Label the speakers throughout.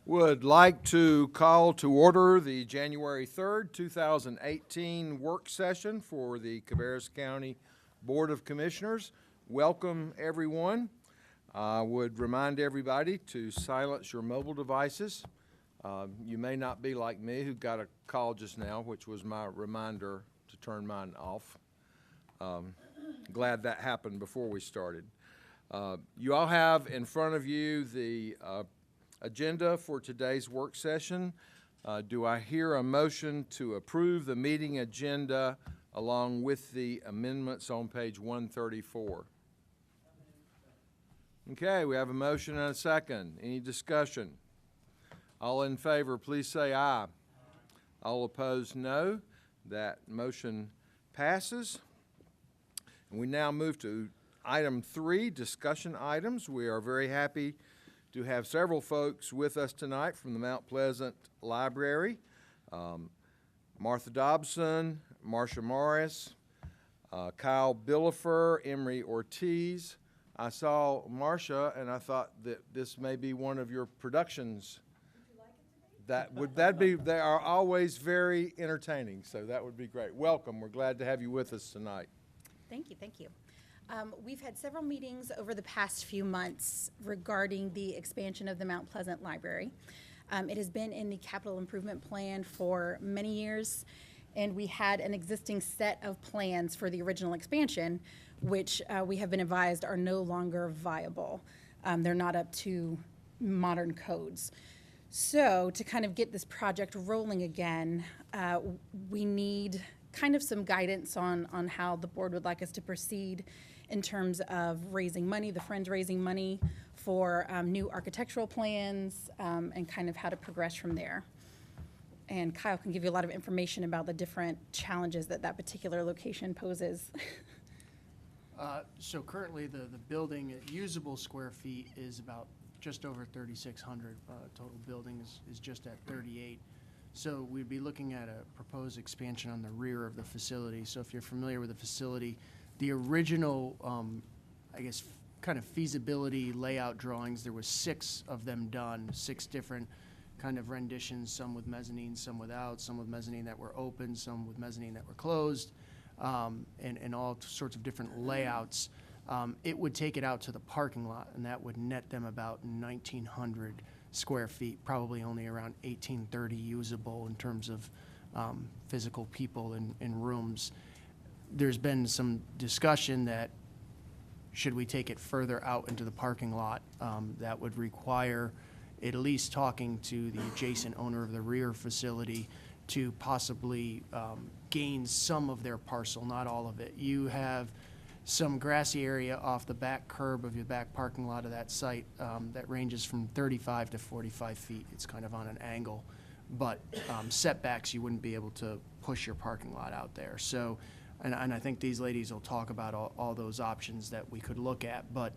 Speaker 1: Would like to call to order the January 3rd, 2018 work session for the Cabarrus County Board of Commissioners. Welcome, everyone. I would remind everybody to silence your mobile devices. You may not be like me, who got a call just now, which was my reminder to turn mine off. Glad that happened before we started. You all have in front of you the agenda for today's work session. Do I hear a motion to approve the meeting agenda along with the amendments on page 134? Okay, we have a motion and a second. Any discussion? All in favor, please say aye. All opposed, no. That motion passes. And we now move to item 3, discussion items. We are very happy to have several folks with us tonight from the Mount Pleasant Library. Martha Dobson, Marcia Morris, Kyle Billifer, Emery Ortiz. I saw Marcia and I thought that this may be one of your productions. They are always very entertaining, so that would be great. Welcome, we're glad to have you with us tonight.
Speaker 2: Thank you, thank you. We've had several meetings over the past few months regarding the expansion of the Mount Pleasant Library. It has been in the capital improvement plan for many years, and we had an existing set of plans for the original expansion, which we have been advised are no longer viable. They're not up to modern codes. So to kind of get this project rolling again, we need kind of some guidance on how the board would like us to proceed in terms of raising money, the Friends raising money for new architectural plans, and kind of how to progress from there. And Kyle can give you a lot of information about the different challenges that that particular location poses.
Speaker 3: So currently the building usable square feet is about just over 3,600. Total building is just at 38. So we'd be looking at a proposed expansion on the rear of the facility. So if you're familiar with the facility, the original, I guess, kind of feasibility layout drawings, there was 6 of them done, 6 different kind of renditions, some with mezzanine, some without, some with mezzanine that were open, some with mezzanine that were closed, and all sorts of different layouts. It would take it out to the parking lot, and that would net them about 1,900 square feet, probably only around 1,830 usable in terms of physical people in rooms. There's been some discussion that should we take it further out into the parking lot, that would require at least talking to the adjacent owner of the rear facility to possibly gain some of their parcel, not all of it. You have some grassy area off the back curb of your back parking lot of that site that ranges from 35 to 45 feet. It's kind of on an angle, but setbacks, you wouldn't be able to push your parking lot out there. So, and I think these ladies will talk about all those options that we could look at, but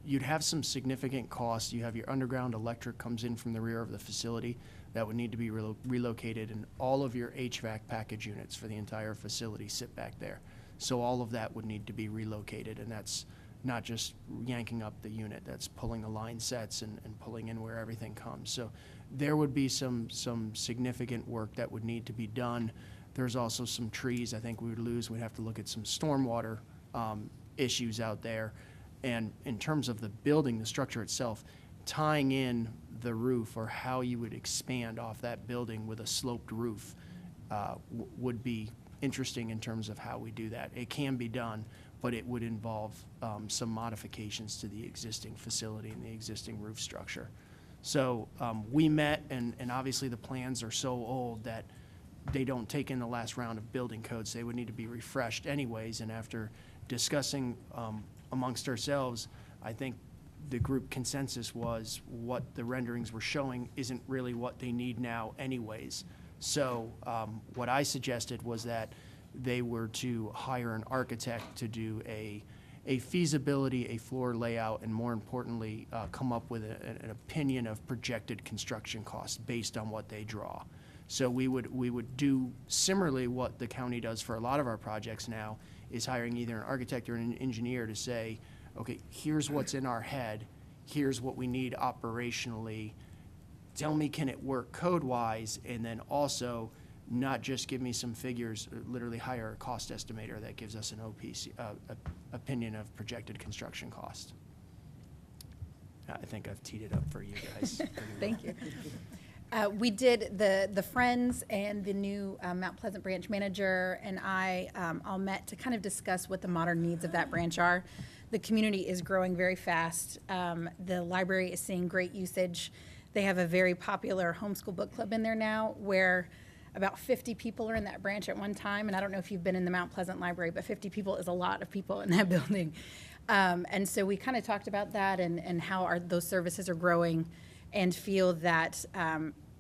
Speaker 3: you'd have some significant costs. You have your underground electric comes in from the rear of the facility that would need to be relocated, and all of your HVAC package units for the entire facility sit back there. So all of that would need to be relocated, and that's not just yanking up the unit, that's pulling the line sets and pulling in where everything comes. So there would be some significant work that would need to be done. There's also some trees I think we would lose. We'd have to look at some stormwater issues out there. And in terms of the building, the structure itself, tying in the roof or how you would expand off that building with a sloped roof would be interesting in terms of how we do that. It can be done, but it would involve some modifications to the existing facility and the existing roof structure. So we met, and obviously the plans are so old that they don't take in the last round of building codes. They would need to be refreshed anyways, and after discussing amongst ourselves, I think the group consensus was what the renderings were showing isn't really what they need now anyways. So what I suggested was that they were to hire an architect to do a feasibility, a floor layout, and more importantly, come up with an opinion of projected construction costs based on what they draw. So we would do similarly what the county does for a lot of our projects now, is hiring either an architect or an engineer to say, okay, here's what's in our head, here's what we need operationally. Tell me, can it work code-wise? And then also, not just give me some figures, literally hire a cost estimator that gives us an OPC, opinion of projected construction cost. I think I've teed it up for you guys. pretty well.
Speaker 2: Thank you. We did, the Friends and the new Mount Pleasant branch manager and I all met to kind of discuss what the modern needs of that branch are. The community is growing very fast. The library is seeing great usage. They have a very popular homeschool book club in there now where about 50 people are in that branch at one time. And I don't know if you've been in the Mount Pleasant Library, but 50 people is a lot of people in that building. And so we kind of talked about that and how those services are growing, and feel that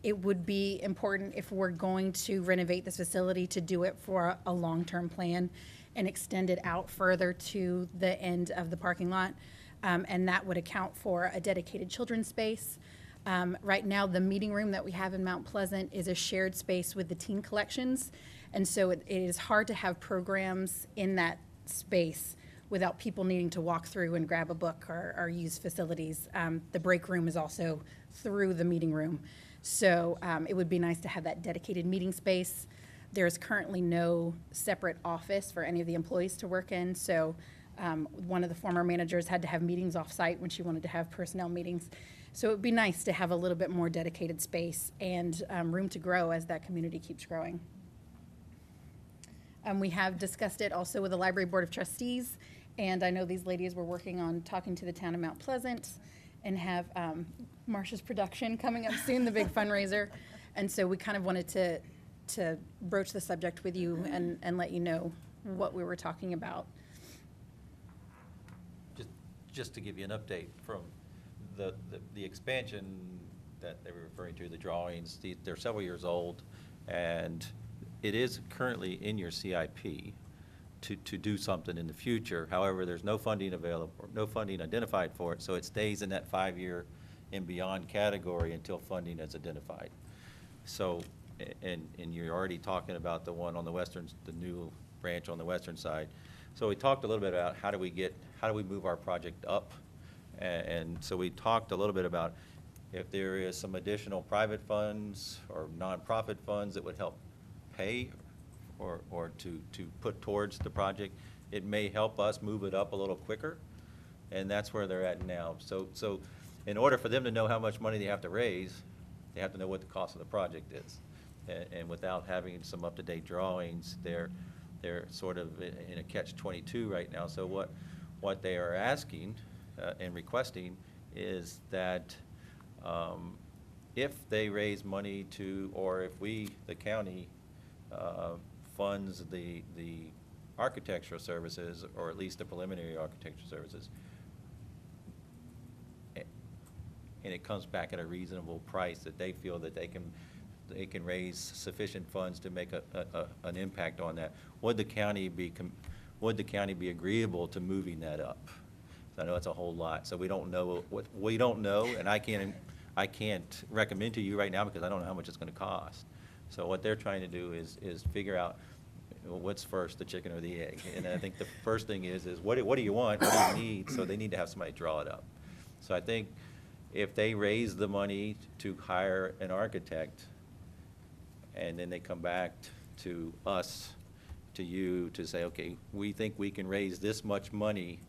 Speaker 2: it would be important, if we're going to renovate this facility, to do it for a long-term plan and extend it out further to the end of the parking lot. And that would account for a dedicated children's space. Right now, the meeting room that we have in Mount Pleasant is a shared space with the teen collections. And so it is hard to have programs in that space without people needing to walk through and grab a book or use facilities. The break room is also through the meeting room. So it would be nice to have that dedicated meeting space. There is currently no separate office for any of the employees to work in. So one of the former managers had to have meetings off-site when she wanted to have personnel meetings. So it would be nice to have a little bit more dedicated space and room to grow as that community keeps growing. We have discussed it also with the Library Board of Trustees, and I know these ladies were working on talking to the town of Mount Pleasant, and have Marcia's production coming up soon, the big fundraiser. And so we kind of wanted to broach the subject with you and let you know what we were talking about.
Speaker 4: Just to give you an update from the expansion that they were referring to, the drawings, they're several years old, and it is currently in your CIP to do something in the future. However, there's no funding available, no funding identified for it, so it stays in that 5-year and beyond category until funding is identified. So, and you're already talking about the one on the western, the new branch on the western side. So we talked a little bit about how do we move our project up? And so we talked a little bit about if there is some additional private funds or nonprofit funds that would help pay or to put towards the project, it may help us move it up a little quicker, and that's where they're at now. So in order for them to know how much money they have to raise, they have to know what the cost of the project is. And without having some up-to-date drawings, they're sort of in a catch-22 right now. So what they are asking and requesting is that if they raise money to, or if we, the county, funds the architectural services, or at least the preliminary architectural services, and it comes back at a reasonable price that they feel that they can raise sufficient funds to make an impact on that, would the county be agreeable to moving that up? So I know it's a whole lot, so we don't know what we don't know, and I can't recommend to you right now because I don't know how much it's going to cost. So what they're trying to do is figure out what's first, the chicken or the egg. And I think the first thing is what do you want? What do you need? So they need to have somebody draw it up. So I think if they raise the money to hire an architect, and then they come back to us, to you, to say, okay, we think we can raise this much money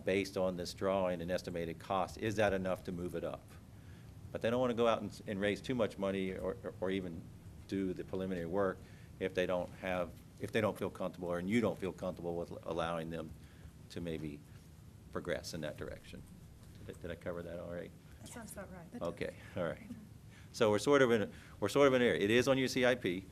Speaker 4: based on this drawing and estimated cost, is that enough to move it up? But they don't want to go out and raise too much money or even do the preliminary work if they don't feel comfortable, or you don't feel comfortable with allowing them to maybe progress in that direction. Did I cover that all right?
Speaker 5: That sounds about right.
Speaker 4: Okay, all right. So we're sort of in an area. It is on your CIP.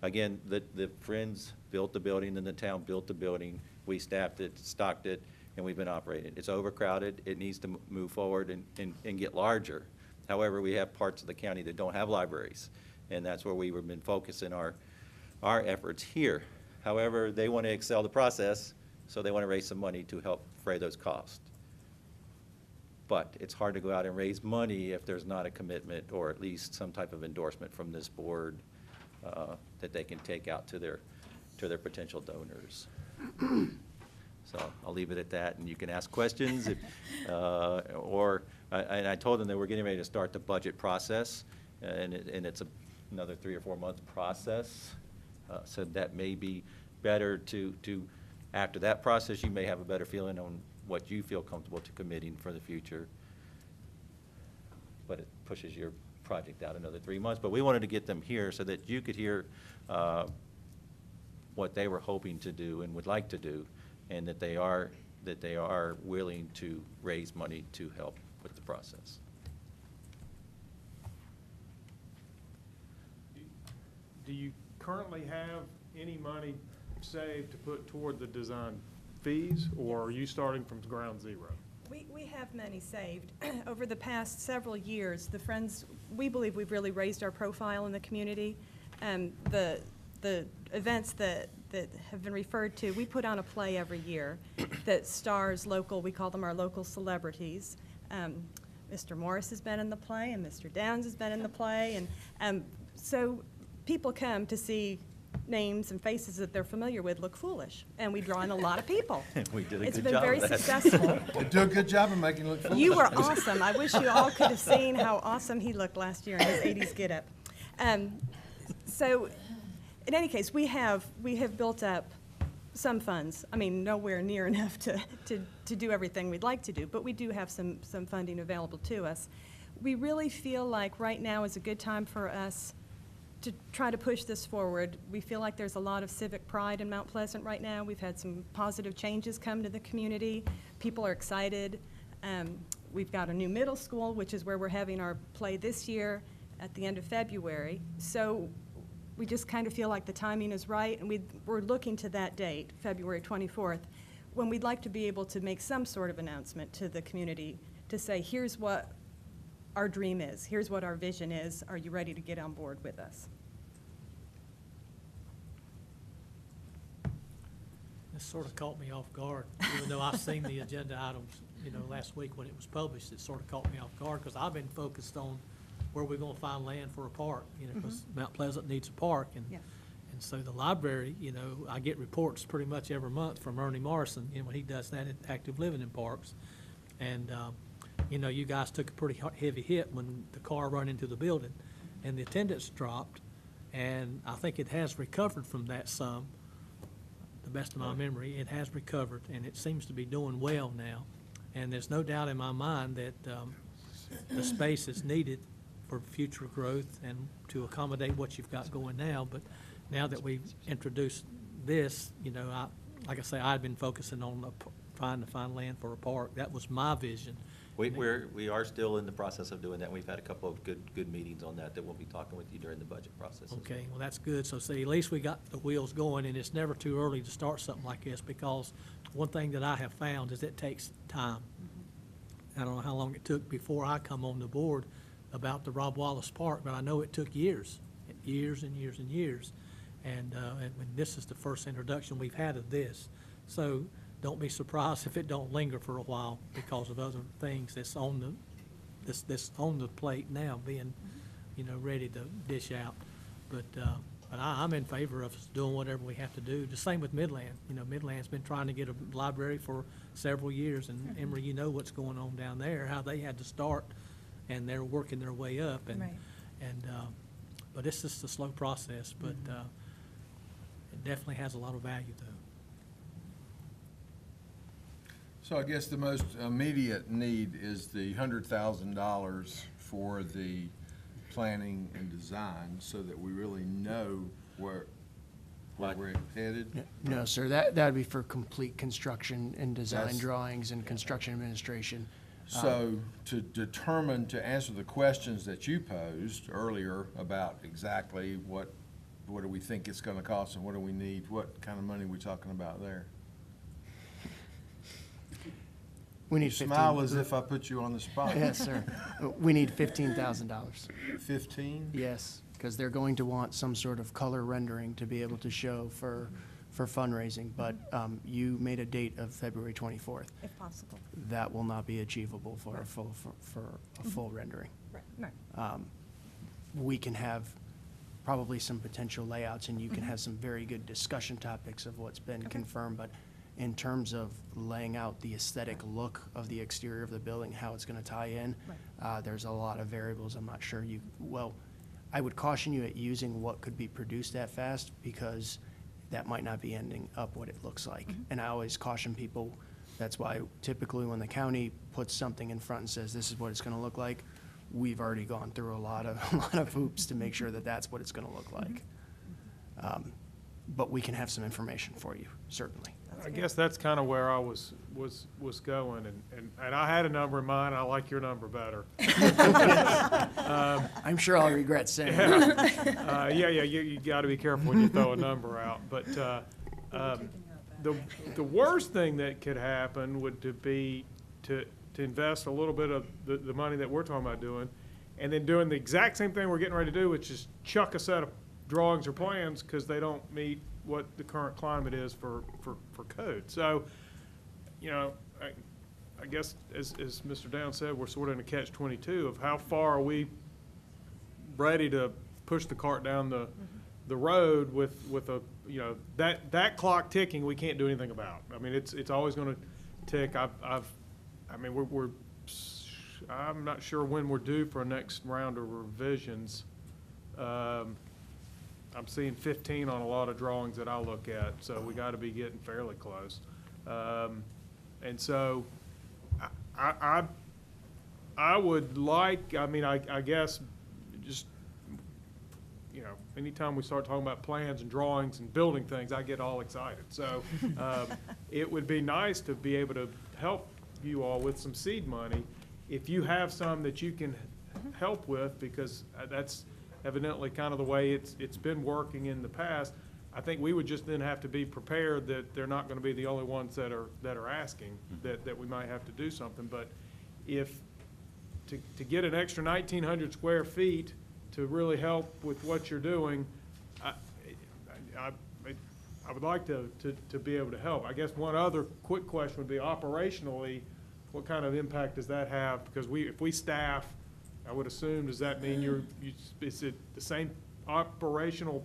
Speaker 4: Again, the Friends built the building and the town built the building. We staffed it, stocked it, and we've been operating. It's overcrowded. It needs to move forward and get larger. However, we have parts of the county that don't have libraries, and that's where we've been focusing our efforts here. However, they want to excel the process, so they want to raise some money to help fray those costs. But it's hard to go out and raise money if there's not a commitment, or at least some type of endorsement from this board that they can take out to their potential donors. So I'll leave it at that, and you can ask questions, and I told them that we're getting ready to start the budget process, and it's another 3 or 4 month process. So that may be better to, after that process, you may have a better feeling on what you feel comfortable to committing for the future. But it pushes your project out another 3 months. But we wanted to get them here so that you could hear what they were hoping to do and would like to do, and that they are willing to raise money to help with the process.
Speaker 5: Do you currently have any money saved to put toward the design fees, or are you starting from ground zero?
Speaker 6: We have money saved. Over the past several years, the Friends, we believe we've really raised our profile in the community. The events that have been referred to, we put on a play every year that stars local, we call them our local celebrities. Mr. Morris has been in the play, and Mr. Downs has been in the play, and so people come to see names and faces that they're familiar with look foolish, and we draw in a lot of people.
Speaker 4: We did a
Speaker 6: It's
Speaker 4: good
Speaker 6: been
Speaker 4: job
Speaker 6: very
Speaker 4: of that.
Speaker 6: successful.
Speaker 1: They do a good job of making it look foolish.
Speaker 6: You were awesome. I wish you all could have seen how awesome he looked last year in his 80s get-up. So, in any case, we have built up some funds. I mean, nowhere near enough to do everything we'd like to do, but we do have some funding available to us. We really feel like right now is a good time for us to try to push this forward. We feel like there's a lot of civic pride in Mount Pleasant right now. We've had some positive changes come to the community. People are excited. We've got a new middle school, which is where we're having our play this year at the end of February. So we just kind of feel like the timing is right, and we're looking to that date, February 24th, when we'd like to be able to make some sort of announcement to the community to say, here's what our dream is, here's what our vision is, are you ready to get on board with us?
Speaker 7: This sort of caught me off guard, even though I've seen the agenda items, last week when it was published. It sort of caught me off guard because I've been focused on where we're going to find land for a park, because Mount Pleasant needs a park. And
Speaker 6: Yeah.
Speaker 7: and so the library, I get reports pretty much every month from Ernie Morrison, when he does that at Active Living in Parks. And, you guys took a pretty heavy hit when the car run into the building and the attendance dropped. And I think it has recovered from that some. The best of my memory, it has recovered, and it seems to be doing well now. And there's no doubt in my mind that the space is needed for future growth and to accommodate what you've got going now. But now that we've introduced this, like I say, I've been focusing on trying to find land for a park. That was my vision.
Speaker 4: We are still in the process of doing that. We've had a couple of good meetings on that we'll be talking with you during the budget process as well.
Speaker 7: Okay, well, that's good. So see, at least we got the wheels going, and it's never too early to start something like this, because one thing that I have found is it takes time. I don't know how long it took before I come on the board about the Rob Wallace Park, but I know it took years and years and years. And when this is the first introduction we've had of this. So don't be surprised if it don't linger for a while because of other things that's on the plate now being, ready to dish out. But I'm in favor of us doing whatever we have to do. The same with Midland. Midland's been trying to get a library for several years, and Emory, you know what's going on down there, how they had to start, and they're working their way up. And
Speaker 6: Right.
Speaker 7: But it's just a slow process, but it definitely has a lot of value, though.
Speaker 1: So I guess the most immediate need is the $100,000 for the planning and design, so that we really know where we're headed.
Speaker 3: No, sir, that'd be for complete construction and design
Speaker 1: That's-
Speaker 3: drawings and construction administration.
Speaker 1: So to answer the questions that you posed earlier about exactly what do we think it's gonna cost and what do we need, what kind of money are we talking about there?
Speaker 3: We need
Speaker 1: Smile as if I put you on the spot.
Speaker 3: Yes, sir. We need $15,000.
Speaker 1: 15?
Speaker 3: Yes, because they're going to want some sort of color rendering to be able to show for fundraising. But you made a date of February 24th.
Speaker 6: If possible.
Speaker 3: That will not be achievable for a full rendering.
Speaker 6: Right.
Speaker 3: We can have probably some potential layouts, and you can have some very good discussion topics of what's been confirmed, but in terms of laying out the aesthetic look of the exterior of the building, how it's going to tie in. There's a lot of variables. I'm not sure I would caution you at using what could be produced that fast, because that might not be ending up what it looks like. And I always caution people, that's why typically when the county puts something in front and says this is what it's going to look like, we've already gone through a lot of hoops to make sure that that's what it's going to look like. But we can have some information for you, certainly.
Speaker 5: I guess that's kind of where I was going, and I had a number in mind, and I like your number better.
Speaker 3: I'm sure I'll regret saying that.
Speaker 5: You got to be careful when you throw a number out. But the worst thing that could happen would be to invest a little bit of the money that we're talking about doing, and then doing the exact same thing we're getting ready to do, which is chuck a set of drawings or plans because they don't meet what the current climate is for code. So, I guess as Mr. Downs said, we're sort of in a catch-22 of how far are we ready to push the cart down the road with a, that clock ticking, we can't do anything about. I mean, it's always going to tick. I'm not sure when we're due for a next round of revisions. I'm seeing 15 on a lot of drawings that I look at, so we got to be getting fairly close. And so I would like, I guess, just, anytime we start talking about plans and drawings and building things, I get all excited. So it would be nice to be able to help you all with some seed money if you have some that you can help with, because that's evidently kind of the way it's been working in the past. I think we would just then have to be prepared that they're not going to be the only ones that are asking, that we might have to do something. But if to get an extra 1,900 square feet to really help with what you're doing, I would like to be able to help. I guess one other quick question would be operationally, what kind of impact does that have? Because if we staff, I would assume, does that mean is it the same operational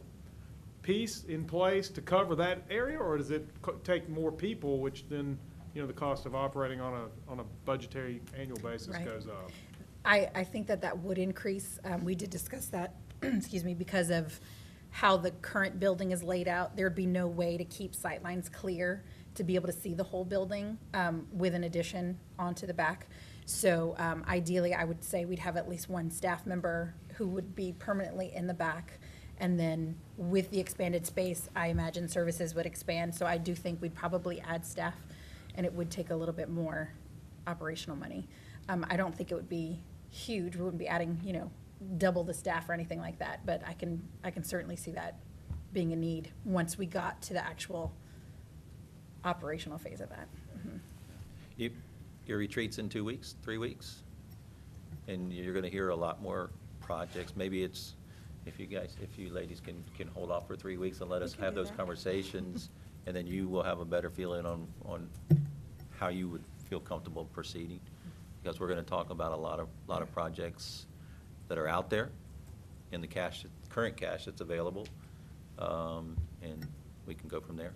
Speaker 5: piece in place to cover that area, or does it take more people, which then, the cost of operating on a budgetary annual basis goes up?
Speaker 2: I think that would increase. We did discuss that, excuse me, because of how the current building is laid out. There'd be no way to keep sightlines clear to be able to see the whole building with an addition onto the back. So ideally, I would say we'd have at least one staff member who would be permanently in the back. And then with the expanded space, I imagine services would expand. So I do think we'd probably add staff, and it would take a little bit more operational money. I don't think it would be huge. We wouldn't be adding, double the staff or anything like that. But I can certainly see that being a need once we got to the actual operational phase of that. Mm-hmm.
Speaker 4: Your retreat's in 2 weeks, 3 weeks, and you're going to hear a lot more projects. Maybe it's, if you ladies can hold off for 3 weeks and let us have those conversations, and then you will have a better feeling on how you would feel comfortable proceeding, because we're going to talk about a lot of projects that are out there in the current cash that's available, and we can go from there.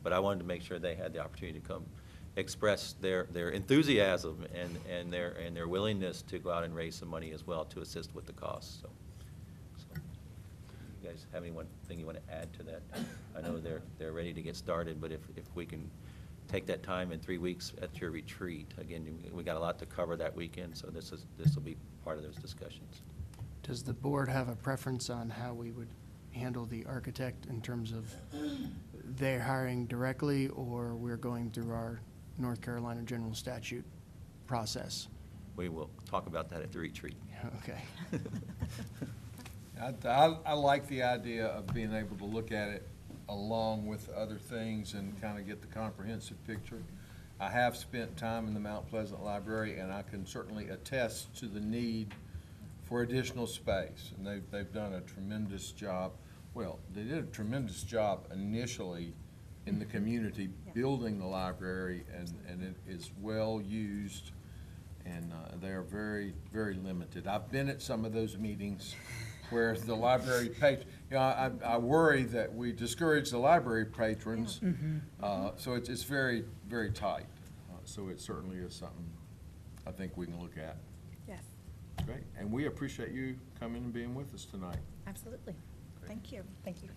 Speaker 4: But I wanted to make sure they had the opportunity to come express their enthusiasm and their willingness to go out and raise some money as well to assist with the costs. So you guys have anything you want to add to that? I know they're ready to get started, but if we can take that time in 3 weeks at your retreat, again, we got a lot to cover that weekend, so this will be part of those discussions.
Speaker 3: Does the board have a preference on how we would handle the architect in terms of they're hiring directly, or we're going through our North Carolina general statute process?
Speaker 4: We will talk about that at the retreat.
Speaker 3: Okay.
Speaker 1: I like the idea of being able to look at it along with other things and kind of get the comprehensive picture. I have spent time in the Mount Pleasant Library, and I can certainly attest to the need for additional space. And they've done a tremendous job. Well, they did a tremendous job initially in the community building the library, and it is well used, and they are very, very limited. I've been at some of those meetings, where the library I worry that we discourage the library patrons. So it's very, very tight. So it certainly is something I think we can look at.
Speaker 6: Yes,
Speaker 1: Great. And we appreciate you coming and being with us tonight.
Speaker 2: Absolutely.
Speaker 6: thank you.
Speaker 2: Thank you.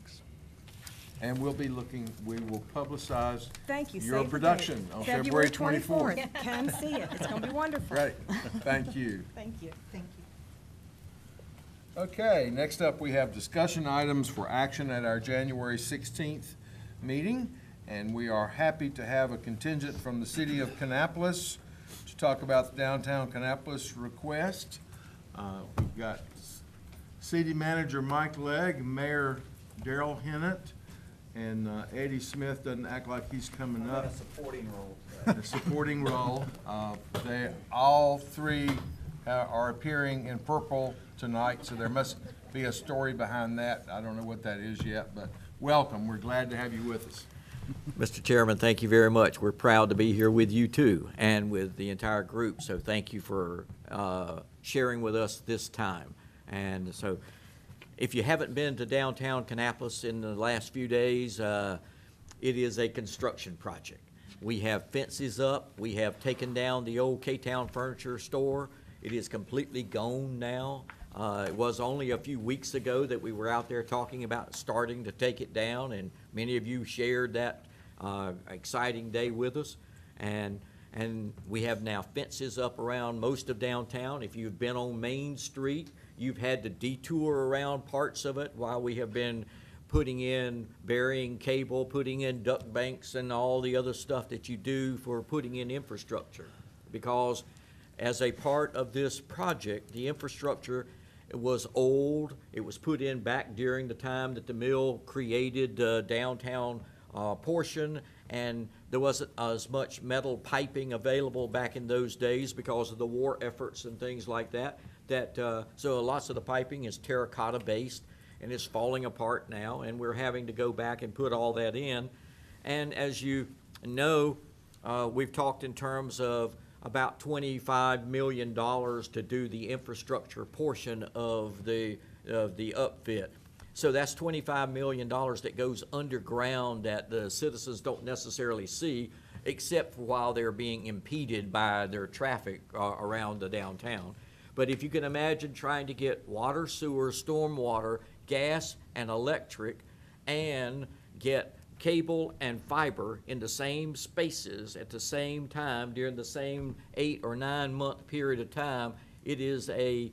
Speaker 1: And we will publicize
Speaker 6: Thank you.
Speaker 1: your
Speaker 6: Save the
Speaker 1: production
Speaker 6: date.
Speaker 1: on February 24th.
Speaker 6: Come see it. It's going to be wonderful.
Speaker 1: Great. Thank you.
Speaker 6: Thank you.
Speaker 2: Thank you.
Speaker 1: Okay, next up, we have discussion items for action at our January 16th meeting. And we are happy to have a contingent from the city of Kannapolis to talk about the downtown Kannapolis request. We've got city manager Mike Legg, Mayor Darrell Hennett, and Eddie Smith doesn't act like he's coming up.
Speaker 8: A supporting role.
Speaker 1: The supporting role. All three are appearing in purple tonight, so there must be a story behind that. I don't know what that is yet, but welcome. We're glad to have you with us.
Speaker 8: Mr. Chairman, thank you very much. We're proud to be here with you too, and with the entire group, so thank you for sharing with us this time. And so, if you haven't been to downtown Kannapolis in the last few days, it is a construction project. We have fences up. We have taken down the old K-Town Furniture Store. It is completely gone now. It was only a few weeks ago that we were out there talking about starting to take it down, and many of you shared that exciting day with us. And we have now fences up around most of downtown. If you've been on Main Street, you've had to detour around parts of it while we have been putting in burying cable, putting in duct banks, and all the other stuff that you do for putting in infrastructure. Because as a part of this project, the infrastructure was old. It was put in back during the time that the mill created the downtown portion, and there wasn't as much metal piping available back in those days because of the war efforts and things like that. So lots of the piping is terracotta based, and it's falling apart now, and we're having to go back and put all that in. And as you know, we've talked in terms of about $25 million to do the infrastructure portion of the upfit. So that's $25 million that goes underground that the citizens don't necessarily see, except for while they're being impeded by their traffic around the downtown. But if you can imagine trying to get water, sewer, stormwater, gas, and electric, and get cable and fiber in the same spaces at the same time during the same 8 or 9 month period of time, it is a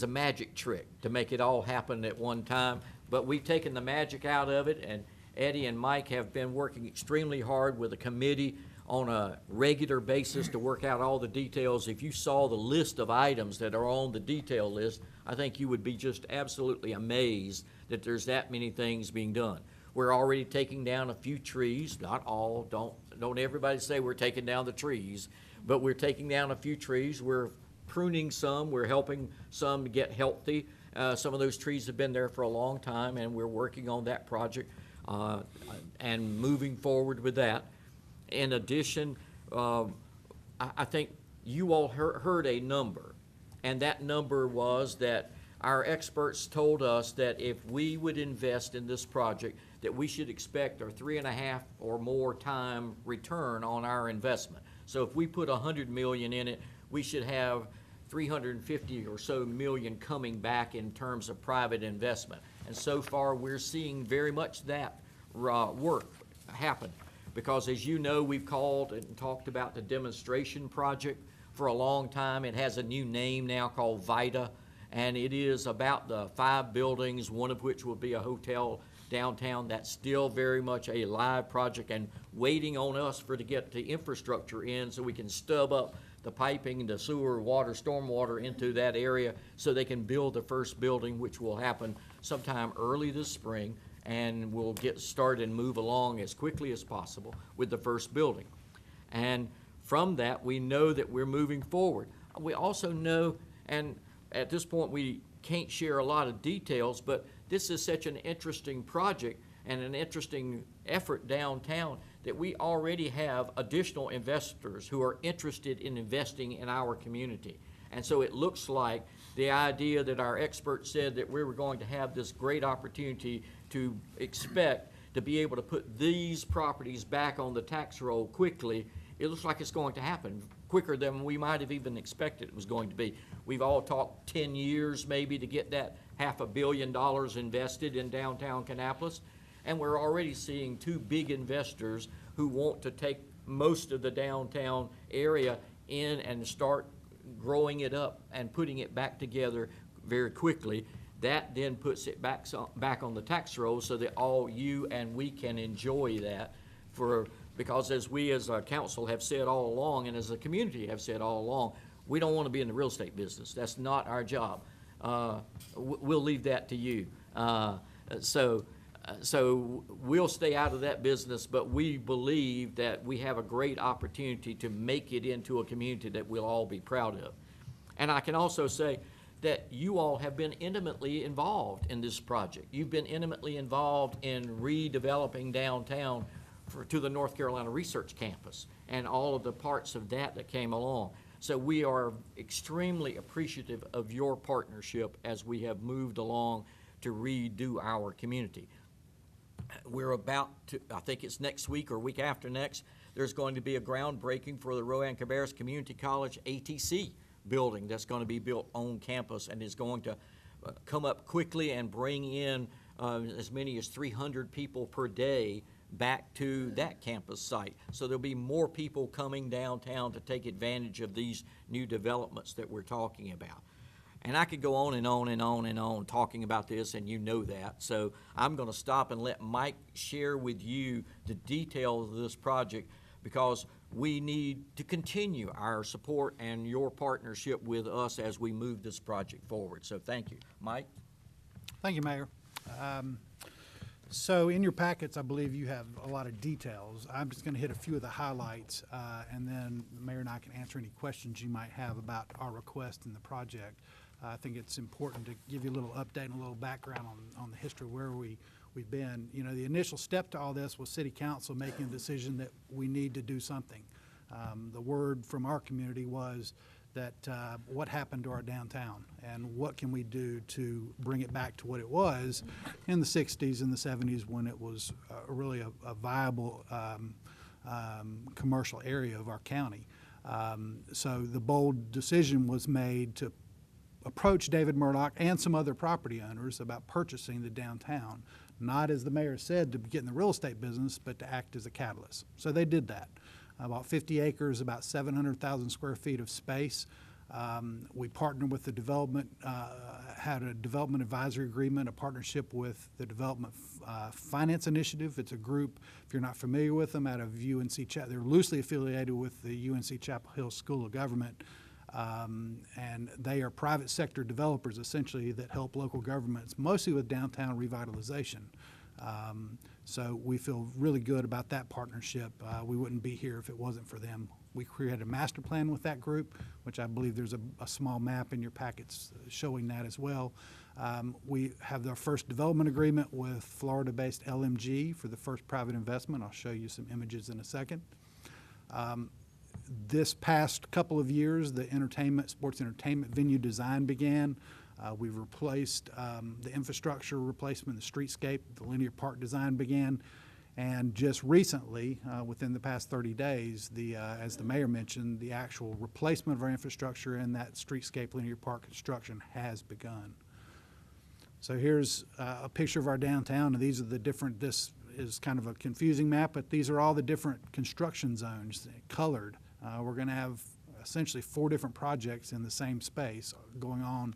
Speaker 8: magic trick to make it all happen at one time. But we've taken the magic out of it, and Eddie and Mike have been working extremely hard with a committee on a regular basis to work out all the details. If you saw the list of items that are on the detail list, I think you would be just absolutely amazed that there's that many things being done. We're already taking down a few trees, not all, don't everybody say we're taking down the trees, but we're taking down a few trees. We're pruning some, we're helping some to get healthy. Some of those trees have been there for a long time, and we're working on that project and moving forward with that. In addition, I think you all heard a number, and that number was that our experts told us that if we would invest in this project, that we should expect a 3.5 or more time return on our investment. So if we put $100 million in it, we should have 350 or so million coming back in terms of private investment. And so far, we're seeing very much that work happen. Because as you know, we've called and talked about the demonstration project for a long time. It has a new name now called VITA, and it is about the 5 buildings, one of which will be a hotel downtown. That's still very much a live project and waiting on us to get the infrastructure in so we can stub up the piping, the sewer, water, stormwater into that area so they can build the first building, which will happen sometime early this spring, and we'll get started and move along as quickly as possible with the first building. And from that, we know that we're moving forward. We also know, and at this point we can't share a lot of details, but this is such an interesting project and an interesting effort downtown that we already have additional investors who are interested in investing in our community. And so it looks like the idea that our experts said that we were going to have this great opportunity to expect to be able to put these properties back on the tax roll quickly, it looks like it's going to happen quicker than we might have even expected it was going to be. We've all talked 10 years maybe to get that $500 million invested in downtown Kannapolis, and we're already seeing two big investors who want to take most of the downtown area in and start growing it up and putting it back together very quickly. That then puts it back on the tax roll so that all you and we can enjoy that because as we as a council have said all along and as a community have said all along, we don't want to be in the real estate business. That's not our job. We'll leave that to you. So we'll stay out of that business, but we believe that we have a great opportunity to make it into a community that we'll all be proud of. And I can also say that you all have been intimately involved in this project. You've been intimately involved in redeveloping downtown to the North Carolina Research Campus and all of the parts of that came along. So we are extremely appreciative of your partnership as we have moved along to redo our community. We're about to, I think it's next week or week after next, there's going to be a groundbreaking for the Rowan Cabarrus Community College ATC building that's going to be built on campus and is going to come up quickly and bring in as many as 300 people per day back to that campus site. So there'll be more people coming downtown to take advantage of these new developments that we're talking about. And I could go on and on and on and on talking about this, and you know that. So I'm going to stop and let Mike share with you the details of this project because we need to continue our support and your partnership with us as we move this project forward. So thank you. Mike?
Speaker 9: Thank you, Mayor. So in your packets, I believe you have a lot of details. I'm just going to hit a few of the highlights, and then the Mayor and I can answer any questions you might have about our request in the project. I think it's important to give you a little update and a little background on the history of where we've been. You know, the initial step to all this was City Council making a decision that we need to do something. The word from our community was that what happened to our downtown and what can we do to bring it back to what it was in the 60s and the 70s when it was really a viable commercial area of our county. So the bold decision was made to approach David Murdoch and some other property owners about purchasing the downtown, not, as the mayor said, to get in the real estate business, but to act as a catalyst. So they did that. About 50 acres, about 700,000 square feet of space. We partnered with the development, had a development advisory agreement, a partnership with the Development Finance Initiative. It's a group, if you're not familiar with them, out of UNC Chapel. They're loosely affiliated with the UNC Chapel Hill School of Government. And they are private sector developers, essentially, that help local governments, mostly with downtown revitalization. So we feel really good about that partnership. We wouldn't be here if it wasn't for them. We created a master plan with that group, which I believe there's a small map in your packets showing that as well. We have our first development agreement with Florida-based LMG for the first private investment. I'll show you some images in a second. This past couple of years, the sports entertainment venue design began. We've replaced the infrastructure replacement, the streetscape, the linear park design began. And just recently, within the past 30 days, as the mayor mentioned, the actual replacement of our infrastructure and that streetscape linear park construction has begun. So here's a picture of our downtown, and these are the different, this is kind of a confusing map, but these are all the different construction zones colored. We're going to have essentially 4 different projects in the same space going on,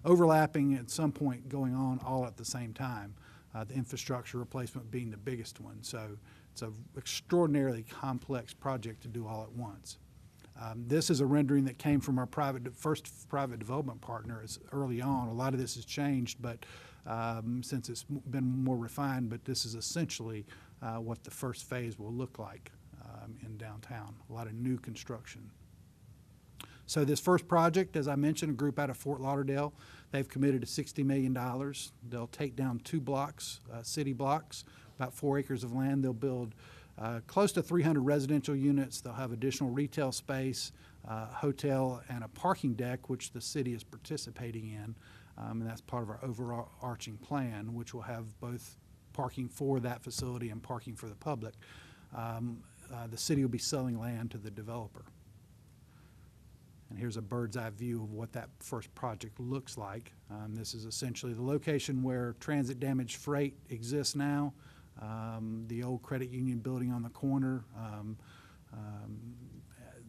Speaker 9: overlapping at some point, going on all at the same time. The infrastructure replacement being the biggest one. So it's an extraordinarily complex project to do all at once. This is a rendering that came from our first private development partner early on. A lot of this has changed, but since it's been more refined, but this is essentially what the first phase will look like in downtown. A lot of new construction. So this first project, as I mentioned, a group out of Fort Lauderdale, they've committed to $60 million. They'll take down 2 blocks, city blocks, about 4 acres of land. They'll build close to 300 residential units. They'll have additional retail space, hotel, and a parking deck, which the city is participating in. And that's part of our overarching plan, which will have both parking for that facility and parking for the public. The city will be selling land to the developer. And here's a bird's eye view of what that first project looks like. This is essentially the location where transit damaged freight exists now, the old credit union building on the corner,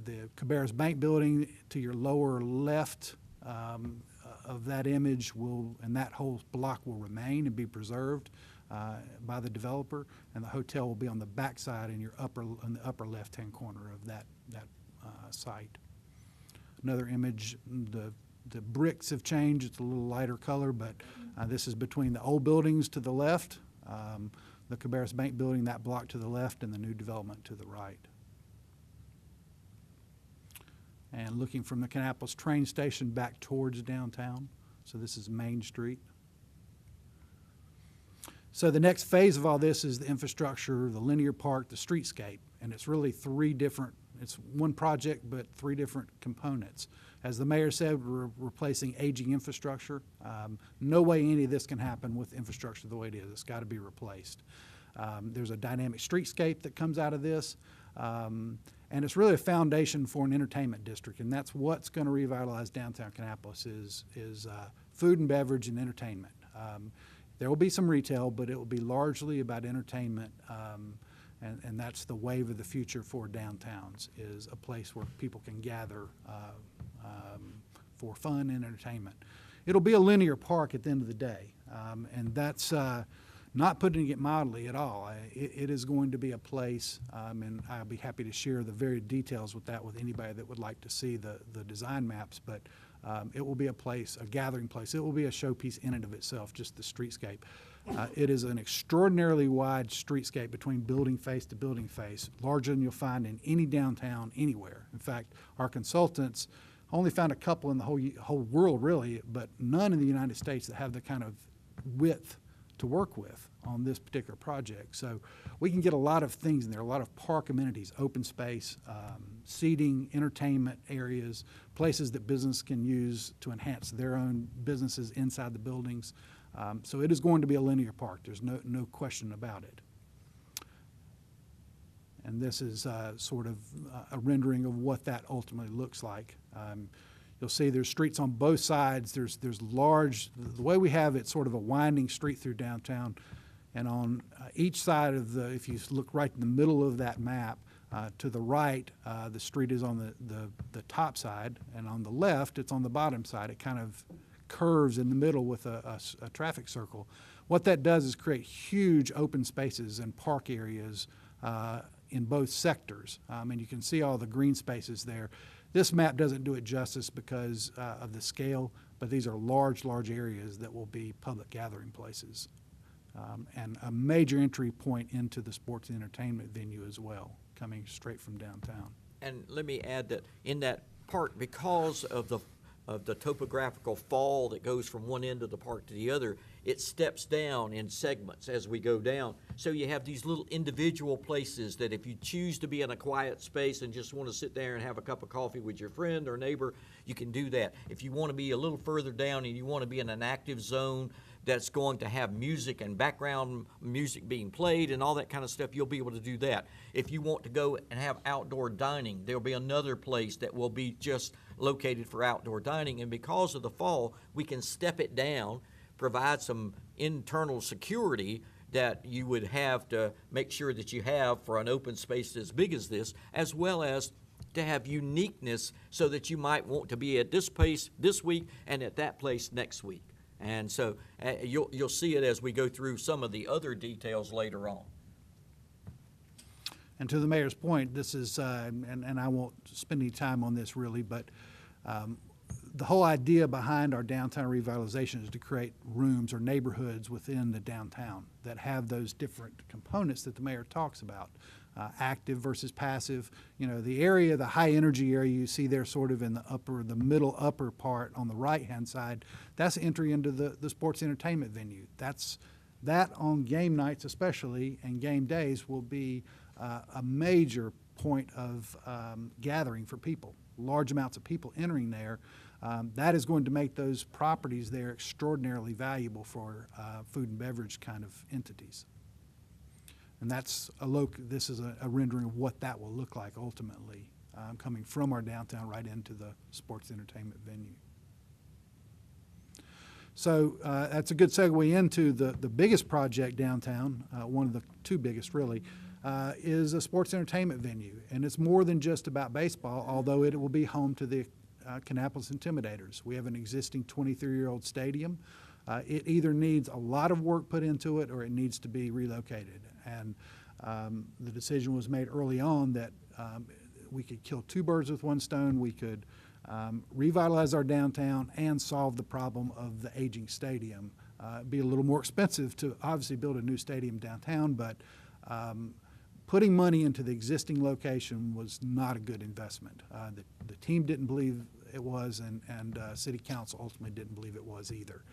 Speaker 9: the Cabarrus Bank building to your lower left of that image and that whole block will remain and be preserved by the developer, and the hotel will be on the back side in on the upper left-hand corner of that site. Another image, the bricks have changed. It's a little lighter color, but this is between the old buildings to the left, the Cabarrus Bank building, that block to the left, and the new development to the right. And looking from the Kannapolis train station back towards downtown. So this is Main Street. So the next phase of all this is the infrastructure, the linear park, the streetscape. And it's really it's one project, but three different components. As the mayor said, we're replacing aging infrastructure. No way any of this can happen with infrastructure the way it is. It's got to be replaced. There's a dynamic streetscape that comes out of this. And it's really a foundation for an entertainment district, and that's what's going to revitalize downtown Kannapolis is food and beverage and entertainment. There will be some retail, but it will be largely about entertainment, and that's the wave of the future for downtowns, is a place where people can gather for fun and entertainment. It'll be a linear park at the end of the day, and that's not putting it mildly at all. It is going to be a place, and I'll be happy to share the very details with anybody that would like to see the design maps, but it will be a place, a gathering place. It will be a showpiece in and of itself, just the streetscape. It is an extraordinarily wide streetscape between building face to building face, larger than you'll find in any downtown anywhere. In fact, our consultants only found a couple in the whole world, really, but none in the United States that have the kind of width to work with on this particular project. So we can get a lot of things in there, a lot of park amenities, open space, seating, entertainment areas, places that business can use to enhance their own businesses inside the buildings. So it is going to be a linear park. There's no question about it. And this is sort of a rendering of what that ultimately looks like. You'll see there's streets on both sides. There's large, the way we have it, sort of a winding street through downtown. And on each side of if you look right in the middle of that map, to the right, the street is on the top side, and on the left, it's on the bottom side. It kind of curves in the middle with a traffic circle. What that does is create huge open spaces and park areas in both sectors. And you can see all the green spaces there. This map doesn't do it justice because of the scale, but these are large areas that will be public gathering places. And a major entry point into the sports and entertainment venue as well, coming straight from downtown.
Speaker 8: And let me add that in that park, because of the topographical fall that goes from one end of the park to the other, it steps down in segments as we go down. So you have these little individual places that if you choose to be in a quiet space and just want to sit there and have a cup of coffee with your friend or neighbor, you can do that. If you want to be a little further down and you want to be in an active zone that's going to have music and background music being played and all that kind of stuff, you'll be able to do that. If you want to go and have outdoor dining, there'll be another place that will be just located for outdoor dining. And because of the fall, we can step it down, provide some internal security that you would have to make sure that you have for an open space as big as this, as well as to have uniqueness so that you might want to be at this place this week and at that place next week. And so you'll see it as we go through some of the other details later on.
Speaker 9: And to the mayor's point, this is, and I won't spend any time on this really, but the whole idea behind our downtown revitalization is to create rooms or neighborhoods within the downtown that have those different components that the mayor talks about. Active versus passive. You know, the area, the high energy area you see there sort of in the middle upper part on the right-hand side, that's entry into the sports entertainment venue. That on game nights especially and game days will be a major point of gathering for people. large amounts of people entering there, that is going to make those properties there extraordinarily valuable for food and beverage kind of entities. And that's this is a rendering of what that will look like ultimately, coming from our downtown right into the sports entertainment venue. So that's a good segue into the biggest project downtown, one of the two biggest really, is a sports entertainment venue. And it's more than just about baseball, although it will be home to the Kannapolis Intimidators. We have an existing 23-year-old stadium. It either needs a lot of work put into it or it needs to be relocated. And the decision was made early on that we could kill two birds with one stone. We could revitalize our downtown and solve the problem of the aging stadium. It'd be a little more expensive to obviously build a new stadium downtown, but putting money into the existing location was not a good investment. The team didn't believe it was, and City Council ultimately didn't believe it was either.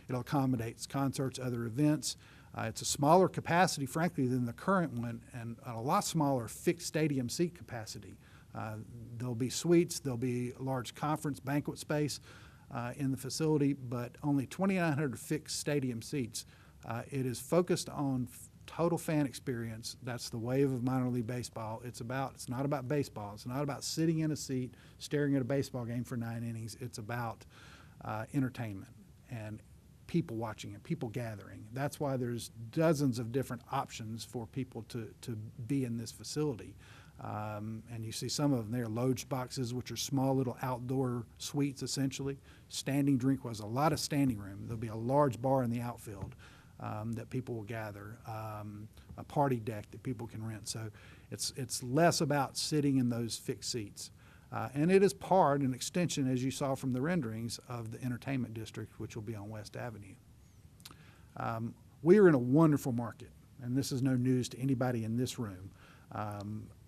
Speaker 9: It accommodates concerts, other events. It's a smaller capacity, frankly, than the current one, and a lot smaller fixed stadium seat capacity. There'll be suites, there'll be a large conference banquet space in the facility, but only 2,900 fixed stadium seats. It is focused on total fan experience. That's the wave of minor league baseball. It's not about baseball. It's not about sitting in a seat staring at a baseball game for 9 innings. It's about entertainment and people watching it, people gathering. That's why there's dozens of different options for people to be in this facility. And you see some of them there, loge boxes, which are small little outdoor suites essentially. Standing drink was a lot of standing room. There'll be a large bar in the outfield that people will gather, a party deck that people can rent. So it's less about sitting in those fixed seats. And it is part, an extension, as you saw from the renderings, of the entertainment district, which will be on West Avenue. We are in a wonderful market, and this is no news to anybody in this room.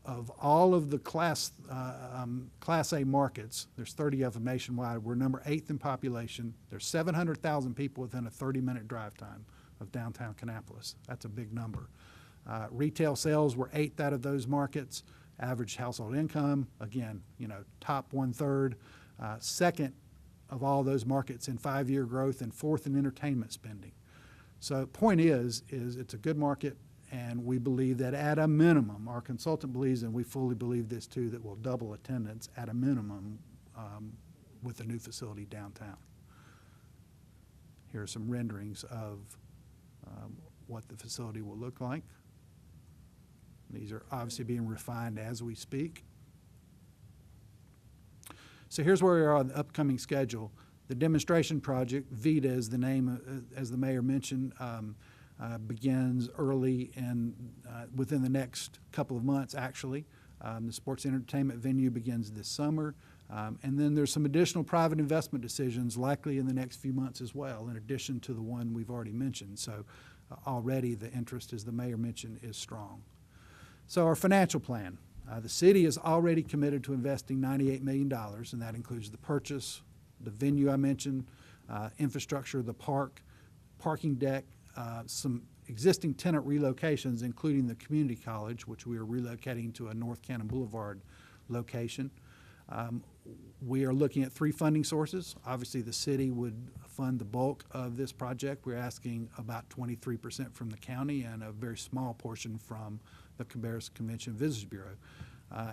Speaker 9: Of all of the Class A markets, there's 30 of them nationwide. We're number 8th in population. There's 700,000 people within a 30-minute drive time of downtown Kannapolis. That's a big number. Retail sales were 8th out of those markets. Average household income, again, top 1/3. Second of all those markets in 5-year growth, and 4th in entertainment spending. So point is it's a good market, and we believe that at a minimum, our consultant believes, and we fully believe this too, that we'll double attendance at a minimum with the new facility downtown. Here are some renderings of what the facility will look like. These are obviously being refined as we speak. So here's where we are on the upcoming schedule. The demonstration project, VITA is the name, as the mayor mentioned, begins early and within the next couple of months, actually. The sports entertainment venue begins this summer. And then there's some additional private investment decisions likely in the next few months as well, in addition to the one we've already mentioned. So already the interest, as the mayor mentioned, is strong. So our financial plan. The city is already committed to investing $98 million, and that includes the purchase, the venue I mentioned, infrastructure, the park, parking deck, some existing tenant relocations, including the community college, which we are relocating to a North Cannon Boulevard location. We are looking at 3 funding sources. Obviously, the city would fund the bulk of this project. We're asking about 23% from the county and a very small portion from the Cabarrus Convention Visitors Bureau.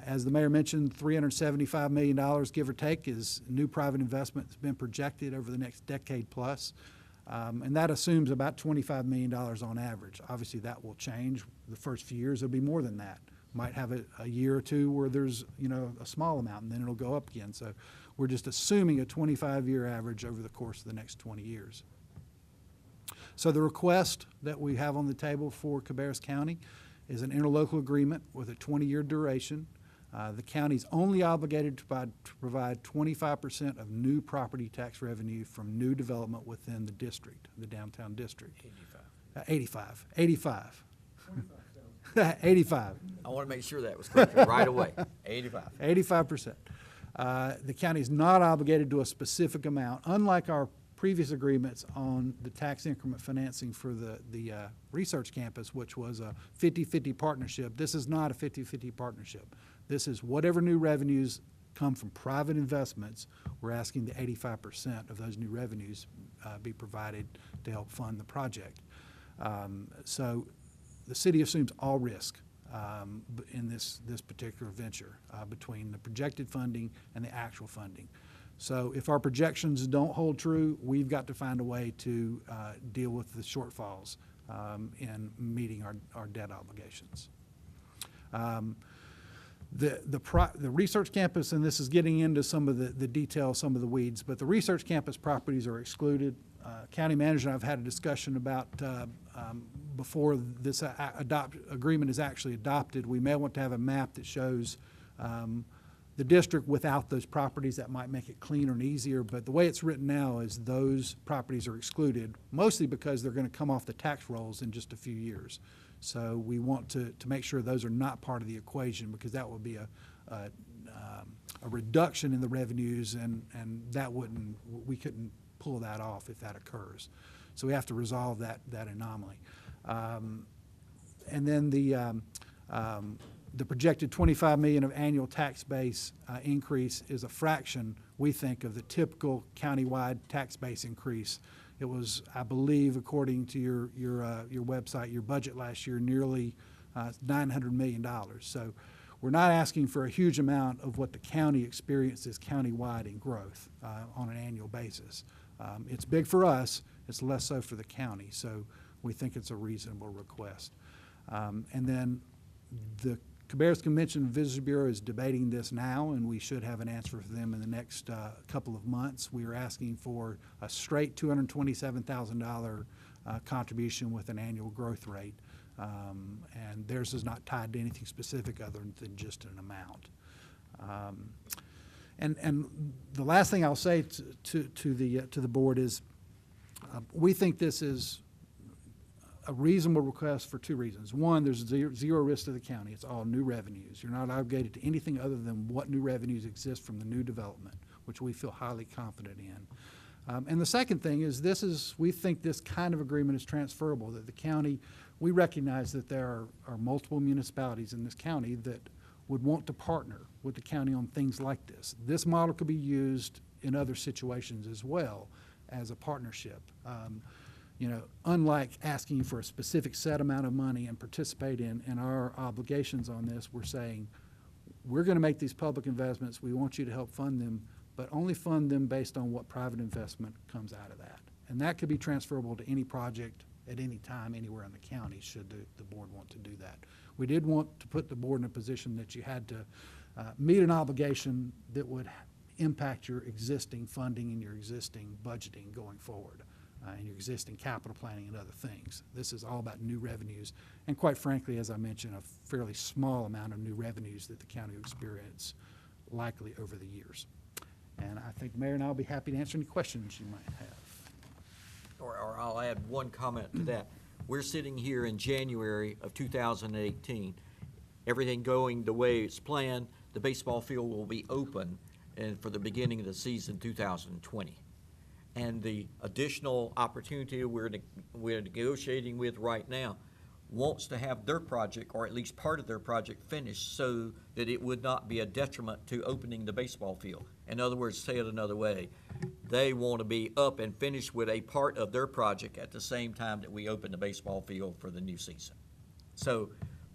Speaker 9: As the mayor mentioned, $375 million, give or take, is new private investment that's been projected over the next decade plus. And that assumes about $25 million on average. Obviously, that will change. The first few years, it'll be more than that. Might have a year or two where there's, a small amount, and then it'll go up again. So we're just assuming a 25-year average over the course of the next 20 years. So the request that we have on the table for Cabarrus County is an interlocal agreement with a 20-year duration. The county's only obligated to provide 25% of new property tax revenue from new development within the district, the downtown district. 85. 85.
Speaker 8: I want to make sure that was corrected right away. 85.
Speaker 9: 85%. The county is not obligated to a specific amount, unlike our previous agreements on the tax increment financing for the research campus, which was a 50-50 partnership. This is not a 50-50 partnership. This is whatever new revenues come from private investments, we're asking that 85% of those new revenues be provided to help fund the project. So the city assumes all risk in this particular venture between the projected funding and the actual funding. So if our projections don't hold true, we've got to find a way to deal with the shortfalls in meeting our debt obligations. The research campus, and this is getting into some of the details, some of the weeds, but the research campus properties are excluded. County manager and I have had a discussion about before this agreement is actually adopted, we may want to have a map that shows the district without those properties. That might make it cleaner and easier, but the way it's written now is those properties are excluded, mostly because they're going to come off the tax rolls in just a few years. So we want to make sure those are not part of the equation, because that would be a reduction in the revenues, and that we couldn't pull that off if that occurs. So we have to resolve that anomaly. And then the projected $25 million of annual tax base increase is a fraction, we think, of the typical countywide tax base increase. It was, I believe, according to your website, your budget last year, nearly $900 million. So we're not asking for a huge amount of what the county experiences countywide in growth on an annual basis. It's big for us, it's less so for the county, so we think it's a reasonable request. And then the Cabarrus Convention and Visitors Bureau is debating this now, and we should have an answer for them in the next couple of months. We are asking for a straight $227,000 contribution with an annual growth rate, and theirs is not tied to anything specific other than just an amount. And the last thing I'll say to the board is we think this is a reasonable request for two reasons. One, there's zero risk to the county. It's all new revenues. You're not obligated to anything other than what new revenues exist from the new development, which we feel highly confident in. And the second thing is we think this kind of agreement is transferable, that the county, we recognize that there are multiple municipalities in this county that would want to partner with the county on things like this. This model could be used in other situations as well as a partnership. You know, unlike asking for a specific set amount of money and participate in our obligations on this, we're saying we're going to make these public investments. We want you to help fund them, but only fund them based on what private investment comes out of that. And that could be transferable to any project at any time, anywhere in the county, should the board want to do that. We did want to put the board in a position that you had to meet an obligation that would impact your existing funding and your existing budgeting going forward. And your existing capital planning and other things. This is all about new revenues, and quite frankly, as I mentioned, a fairly small amount of new revenues that the county will experience likely over the years. And I think the mayor and I will be happy to answer any questions you might have.
Speaker 8: Or I'll add one comment to that. We're sitting here in January of 2018. Everything going the way it's planned, the baseball field will be open and for the beginning of the season 2020. And the additional opportunity we're negotiating with right now wants to have their project, or at least part of their project, finished so that it would not be a detriment to opening the baseball field. In other words, say it another way, they want to be up and finished with a part of their project at the same time that we open the baseball field for the new season. So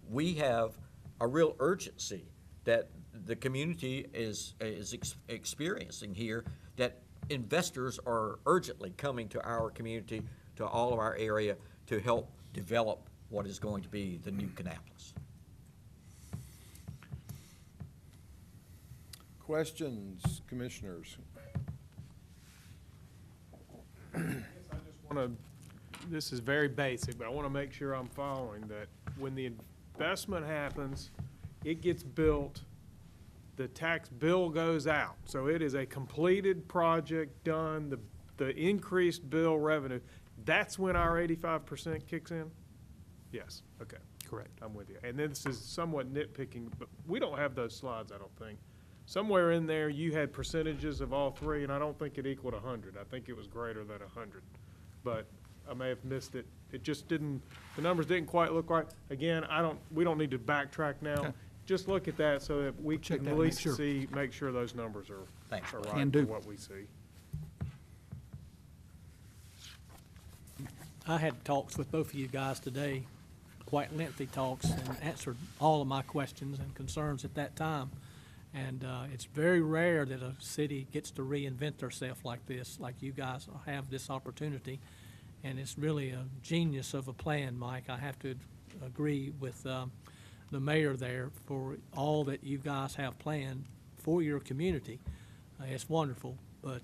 Speaker 8: we have a real urgency that the community is experiencing here, that investors are urgently coming to our community, to all of our area, to help develop what is going to be the new Kannapolis.
Speaker 1: Questions, commissioners?
Speaker 5: I just want to, this is very basic, but I want to make sure I'm following that. When the investment happens, it gets built, the tax bill goes out. So it is a completed project, done, the increased bill revenue. That's when our 85% kicks in? Yes, okay.
Speaker 9: Correct.
Speaker 5: I'm with you. And this is somewhat nitpicking, but we don't have those slides, I don't think. Somewhere in there, you had percentages of all three, and I don't think it equaled 100. I think it was greater than 100. But I may have missed it. It just didn't, the numbers didn't quite look right. Again, we don't need to backtrack now.
Speaker 9: Okay.
Speaker 5: just look at that so that we
Speaker 9: Check
Speaker 5: can
Speaker 9: that,
Speaker 5: at
Speaker 9: make
Speaker 5: least
Speaker 9: sure.
Speaker 5: see, make sure those numbers are
Speaker 4: Thanks, Bud.
Speaker 5: right
Speaker 9: Can
Speaker 5: for
Speaker 9: do.
Speaker 5: what we see.
Speaker 7: I had talks with both of you guys today, quite lengthy talks, and answered all of my questions and concerns at that time. And it's very rare that a city gets to reinvent themselves like this, like you guys have this opportunity. And it's really a genius of a plan, Mike. I have to agree with the mayor there for all that you guys have planned for your community. It's wonderful, but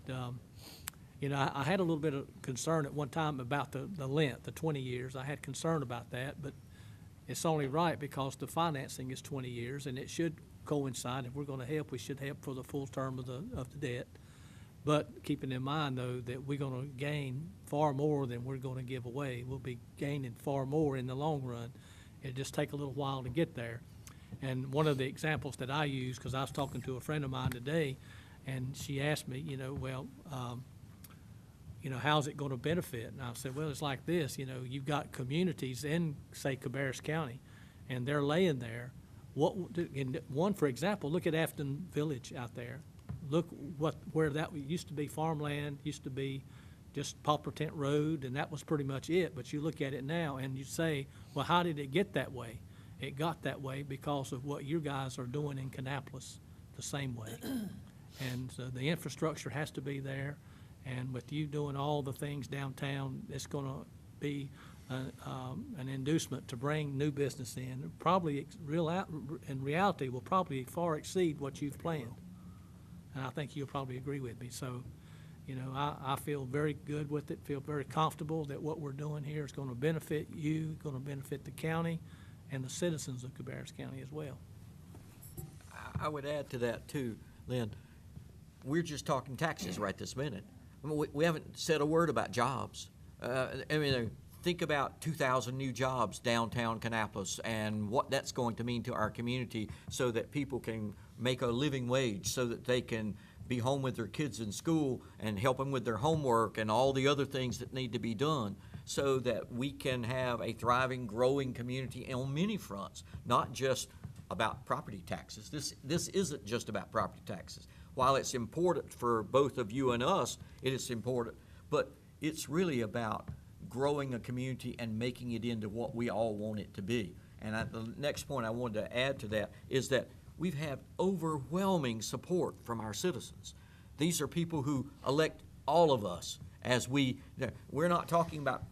Speaker 7: you know, I had a little bit of concern at one time about the length, the 20 years. I had concern about that, but it's only right because the financing is 20 years, and it should coincide. If we're going to help, we should help for the full term of the debt. But keeping in mind, though, that we're going to gain far more than we're going to give away. We'll be gaining far more in the long run. It'll just take a little while to get there. And one of the examples that I use, because I was talking to a friend of mine today, and she asked me, you know, well, you know, how's it going to benefit? And I said, well, it's like this, you know, you've got communities in, say, Cabarrus County, and they're laying there. One, for example, look at Afton Village out there. Look where that used to be farmland, used to be just Poplar Tent Road, and that was pretty much it. But you look at it now and you say, well, how did it get that way? It got that way because of what you guys are doing in Kannapolis the same way. And so the infrastructure has to be there. And with you doing all the things downtown, it's going to be an inducement to bring new business in. Probably in reality will probably far exceed what you've planned. And I think you'll probably agree with me. So, you know, I feel very good with it, feel very comfortable that what we're doing here is going to benefit you, going to benefit the county and the citizens of Cabarrus County as well.
Speaker 8: I would add to that too, Lynn. We're just talking taxes right this minute. I mean, we haven't said a word about jobs. I mean, think about 2,000 new jobs downtown Kannapolis and what that's going to mean to our community so that people can make a living wage, so that they can be home with their kids in school and help them with their homework and all the other things that need to be done, so that we can have a thriving, growing community on many fronts, not just about property taxes. This isn't just about property taxes. While it's important for both of you and us, it is important, but it's really about growing a community and making it into what we all want it to be. And the next point I wanted to add to that is that we've had overwhelming support from our citizens. These are people who elect all of us as we're not talking about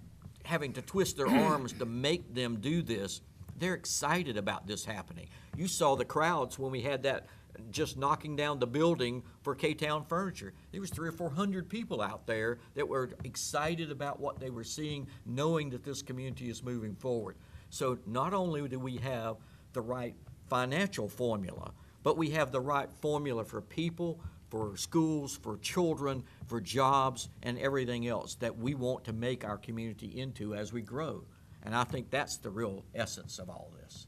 Speaker 8: having to twist their arms to make them do this. They're excited about this happening. You saw the crowds when we had that just knocking down the building for K-Town Furniture. There was 300 or 400 people out there that were excited about what they were seeing, knowing that this community is moving forward. So not only do we have the right financial formula, but we have the right formula for people, for schools, for children, for jobs, and everything else that we want to make our community into as we grow. And I think that's the real essence of all this.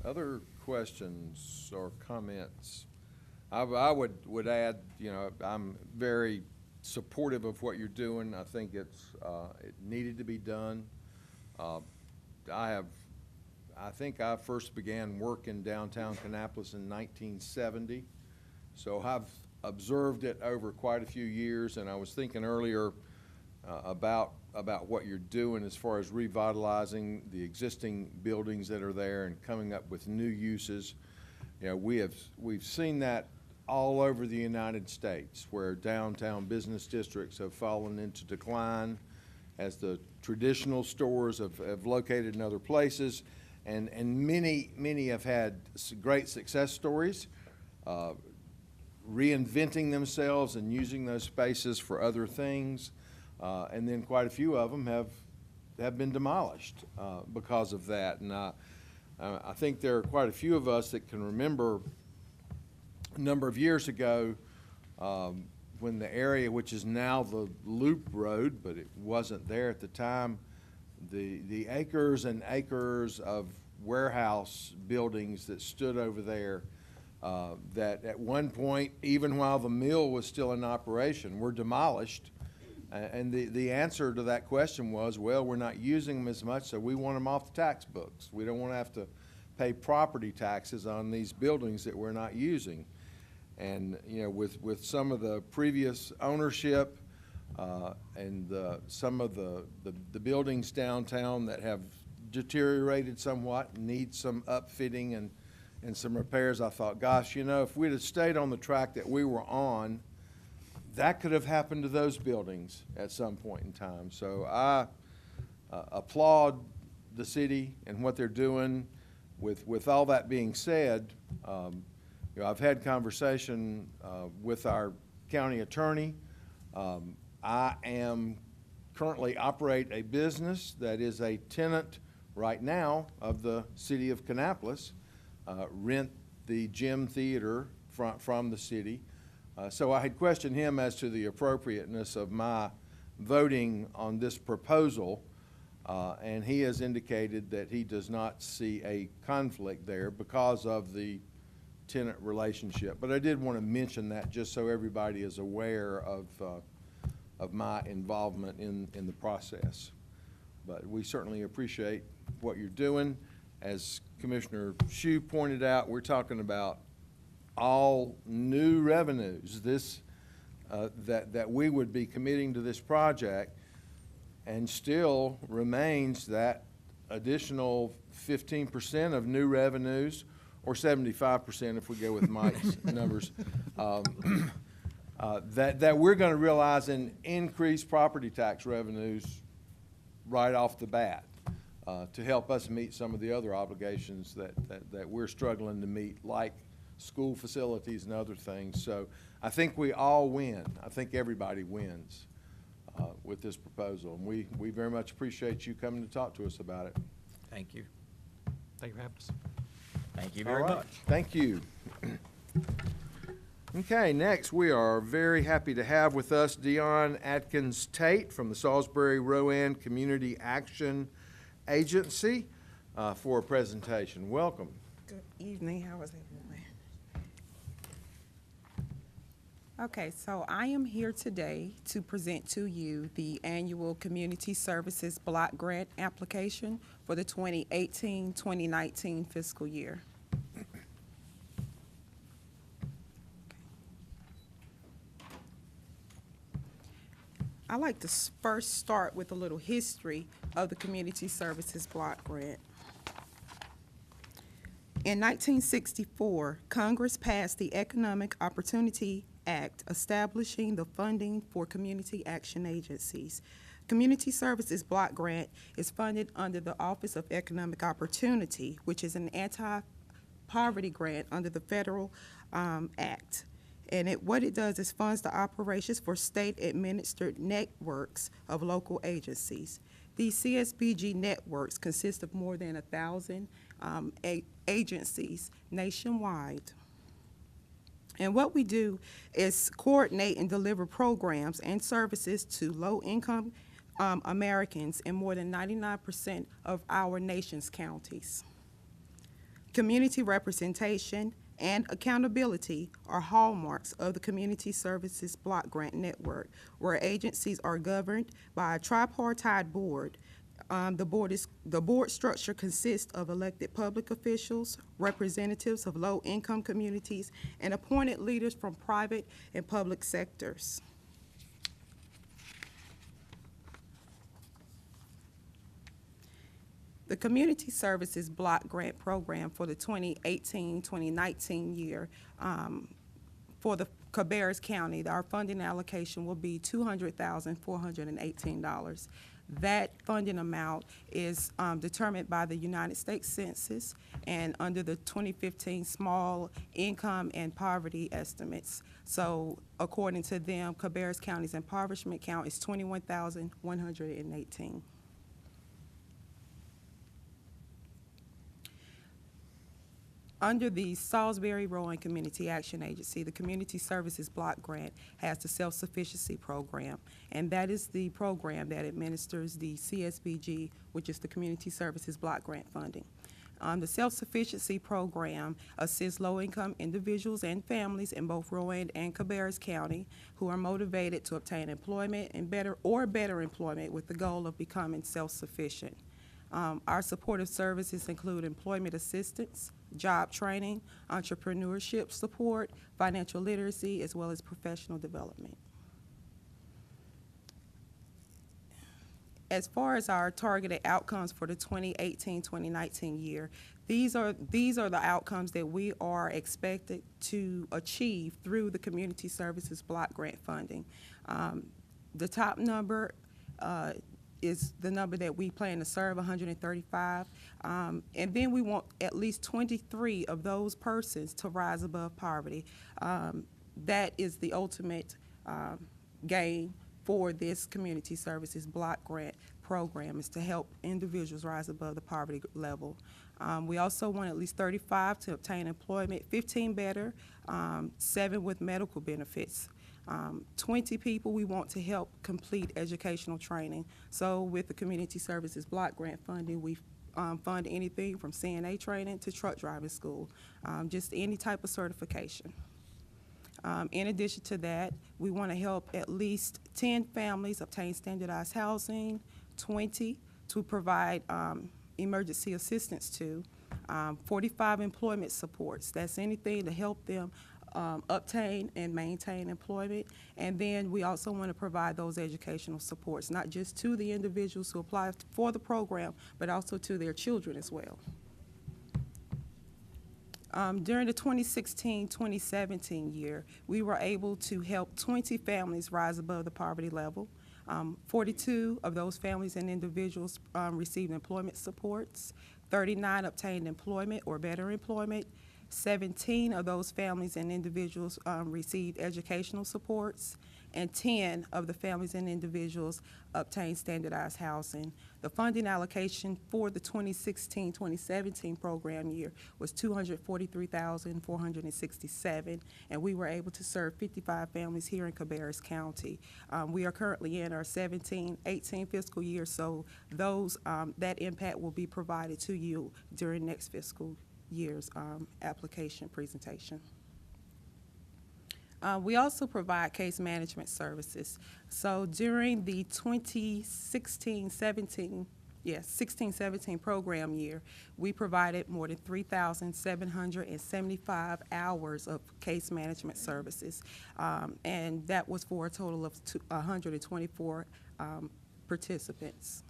Speaker 1: Other questions or comments? I would add, you know, I'm very supportive of what you're doing. I think it needed to be done. I think I first began work in downtown Kannapolis in 1970, so I've observed it over quite a few years. And I was thinking earlier about what you're doing as far as revitalizing the existing buildings that are there and coming up with new uses. You know, we've seen that all over the United States, where downtown business districts have fallen into decline as the traditional stores have located in other places, and many have had great success stories, reinventing themselves and using those spaces for other things. And then quite a few of them have been demolished because of that. And I think there are quite a few of us that can remember a number of years ago when the area, which is now the Loop Road, but it wasn't there at the time, the acres and acres of warehouse buildings that stood over there that at one point, even while the mill was still in operation, were demolished And the answer to that question was, well, we're not using them as much, so we want them off the tax books. We don't want to have to pay property taxes on these buildings that we're not using. And, you know, with some of the previous ownership and some of the buildings downtown that have deteriorated somewhat, need some upfitting and some repairs, I thought, gosh, you know, if we'd have stayed on the track that we were on, that could have happened to those buildings at some point in time. So I applaud the city and what they're doing. With all that being said, you know, I've had conversation with our county attorney. I am currently operate a business that is a tenant right now of the city of Kannapolis, rent the gym theater from the city. So I had questioned him as to the appropriateness of my voting on this proposal, and he has indicated that he does not see a conflict there because of the tenant relationship. But I did want to mention that just so everybody is aware of my involvement in the process. But we certainly appreciate what you're doing. As Commissioner Shue pointed out, we're talking about all new revenues that we would be committing to this project, and still remains that additional 15% of new revenues, or 75% if we go with Mike's numbers, that we're going to realize in increased property tax revenues right off the bat to help us meet some of the other obligations that we're struggling to meet, like school facilities and other things. So I think we all win. I think everybody wins with this proposal. And we very much appreciate you coming to talk to us about it.
Speaker 8: Thank you.
Speaker 5: Thank you for having us.
Speaker 8: Thank you
Speaker 1: All
Speaker 8: very
Speaker 1: right.
Speaker 8: much.
Speaker 1: Thank you. Okay, next we are very happy to have with us Dion Atkins Tate from the Salisbury-Rowan Community Action Agency for a presentation. Welcome.
Speaker 10: Good evening. How is everyone? Okay, so I am here today to present to you the annual Community Services Block Grant application for the 2018-2019 fiscal year. I'd like to first start with a little history of the Community Services Block Grant. In 1964, Congress passed the Economic Opportunity Act establishing the funding for community action agencies. Community Services Block Grant is funded under the Office of Economic Opportunity, which is an anti-poverty grant under the federal act. And what it does is funds the operations for state-administered networks of local agencies. These CSBG networks consist of more than 1,000 agencies nationwide. And what we do is coordinate and deliver programs and services to low-income Americans in more than 99% of our nation's counties. Community representation and accountability are hallmarks of the Community Services Block Grant Network, where agencies are governed by a tripartite board. The board structure consists of elected public officials, representatives of low-income communities, and appointed leaders from private and public sectors. The Community Services Block Grant Program for the 2018-2019 year for the Cabarrus County, our funding allocation will be $200,418. That funding amount is determined by the United States Census and under the 2015 Small Income and Poverty Estimates. So according to them, Cabarrus County's impoverishment count is 21,118. Under the Salisbury-Rowan Community Action Agency, the Community Services Block Grant has the Self-Sufficiency Program, and that is the program that administers the CSBG, which is the Community Services Block Grant funding. The self-sufficiency program assists low-income individuals and families in both Rowan and Cabarrus County who are motivated to obtain employment and better employment with the goal of becoming self-sufficient. Our supportive services include employment assistance, job training, entrepreneurship support, financial literacy, as well as professional development. As far as our targeted outcomes for the 2018-2019 year, these are the outcomes that we are expected to achieve through the Community Services Block Grant funding. The top number is the number that we plan to serve, 135. And then we want at least 23 of those persons to rise above poverty. That is the ultimate gain for this Community Services Block Grant program, is to help individuals rise above the poverty level. We also want at least 35 to obtain employment, 15 better, 7 with medical benefits. 20 people we want to help complete educational training. So with the Community Services Block Grant funding, we fund anything from CNA training to truck driving school, just any type of certification. In addition to that, we want to help at least 10 families obtain standardized housing, 20 to provide emergency assistance to, 45 employment supports. That's anything to help them obtain and maintain employment. And then we also want to provide those educational supports, not just to the individuals who apply for the program, but also to their children as well. During the 2016-2017 year, we were able to help 20 families rise above the poverty level. 42 of those families and individuals received employment supports. 39 obtained employment or better employment. 17 of those families and individuals received educational supports, and 10 of the families and individuals obtained standardized housing. The funding allocation for the 2016-2017 program year was $243,467, and we were able to serve 55 families here in Cabarrus County. We are currently in our 17-18 fiscal year, so those that impact will be provided to you during next fiscal year's application presentation. We also provide case management services. So during the 16-17 program year, we provided more than 3,775 hours of case management services, and that was for a total of 124 participants.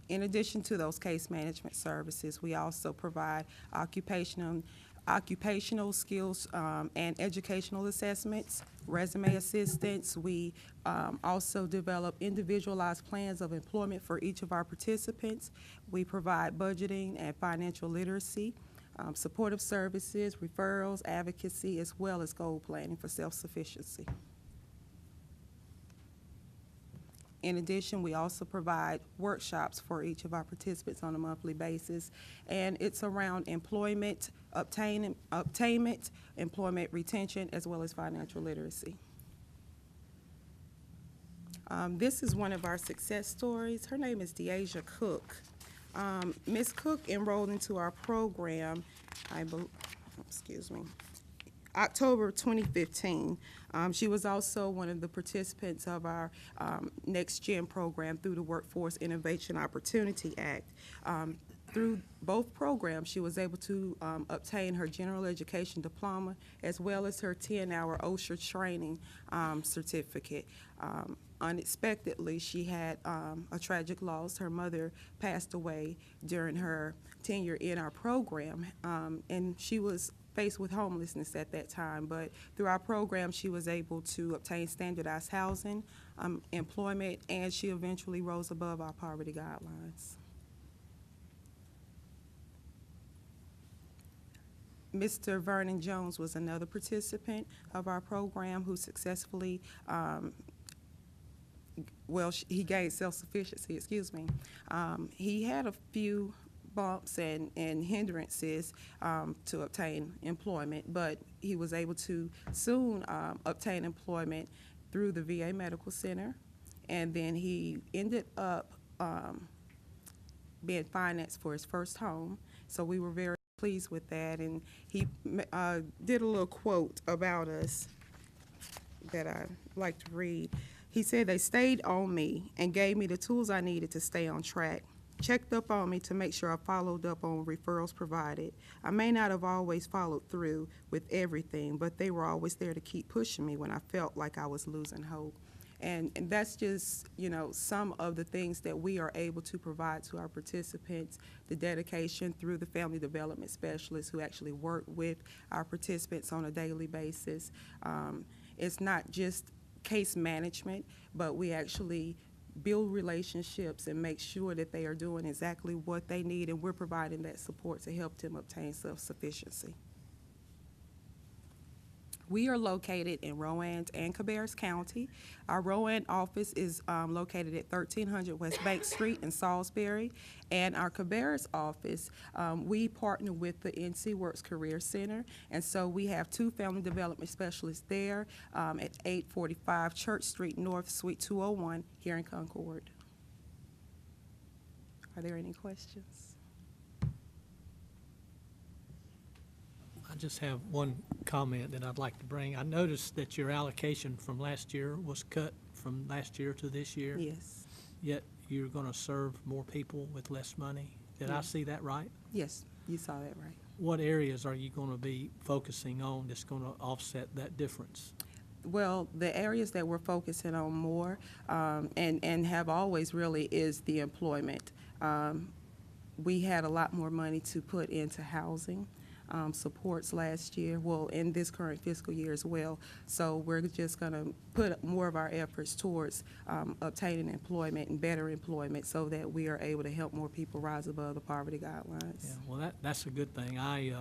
Speaker 10: In addition to those case management services, we also provide occupational skills and educational assessments, resume assistance. We also develop individualized plans of employment for each of our participants. We provide budgeting and financial literacy, supportive services, referrals, advocacy, as well as goal planning for self-sufficiency. In addition, we also provide workshops for each of our participants on a monthly basis, and it's around employment, obtainment, employment retention, as well as financial literacy. This is one of our success stories. Her name is Deasia Cook. Ms. Cook enrolled into our program, October 2015. She was also one of the participants of our Next Gen program through the Workforce Innovation Opportunity Act. Through both programs, she was able to obtain her general education diploma as well as her 10-hour OSHA training certificate. Unexpectedly, she had a tragic loss. Her mother passed away during her tenure in our program, and she was faced with homelessness at that time, but through our program she was able to obtain standardized housing, employment, and she eventually rose above our poverty guidelines. Mr. Vernon Jones was another participant of our program who successfully he gained self-sufficiency, he had a few bumps and hindrances to obtain employment, but he was able to soon obtain employment through the VA Medical Center, and then he ended up being financed for his first home. So we were very pleased with that. And he did a little quote about us that I like to read. He said, "They stayed on me and gave me the tools I needed to stay on track. Checked up on me to make sure I followed up on referrals provided. I may not have always followed through with everything, but they were always there to keep pushing me when I felt like I was losing hope." And that's just, you know, some of the things that we are able to provide to our participants, the dedication through the family development specialists who actually work with our participants on a daily basis. It's not just case management, but we actually build relationships and make sure that they are doing exactly what they need, and we're providing that support to help them obtain self-sufficiency. We are located in Rowan and Cabarrus County. Our Rowan office is located at 1300 West Bank Street in Salisbury. And our Cabarrus office, we partner with the NC Works Career Center. And so we have 2 family development specialists there at 845 Church Street North, Suite 201 here in Concord. Are there any questions?
Speaker 7: I just have one comment that I'd like to bring. I noticed that your allocation from last year was cut from last year to this year.
Speaker 10: Yes.
Speaker 7: Yet you're going to serve more people with less money. Did I
Speaker 10: Yeah.
Speaker 7: see that right?
Speaker 10: Yes, you saw that right.
Speaker 7: What areas are you going to be focusing on that's going to offset that difference?
Speaker 10: Well, the areas that we're focusing on more and have always really is the employment. We had a lot more money to put into housing supports last year, well, in this current fiscal year as well. So we're just going to put more of our efforts towards obtaining employment and better employment so that we are able to help more people rise above the poverty guidelines.
Speaker 7: Yeah, well, that's a good thing. I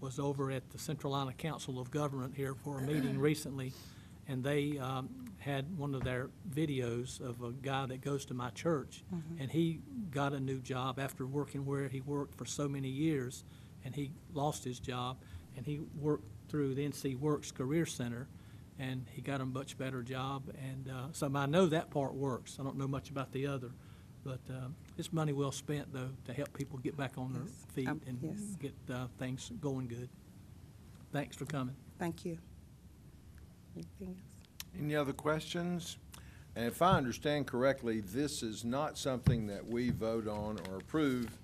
Speaker 7: was over at the Central Iowa Council of Government here for a meeting recently, and they had one of their videos of a guy that goes to my church, and he got a new job after working where he worked for so many years, and he lost his job, and he worked through the NC Works Career Center, and he got a much better job, and so I know that part works. I don't know much about the other, but it's money well spent, though, to help people get back on their feet and
Speaker 10: yes.
Speaker 7: get things going good. Thanks for coming.
Speaker 10: Thank you. Anything else?
Speaker 1: Any other questions? And if I understand correctly, this is not something that we vote on or approve,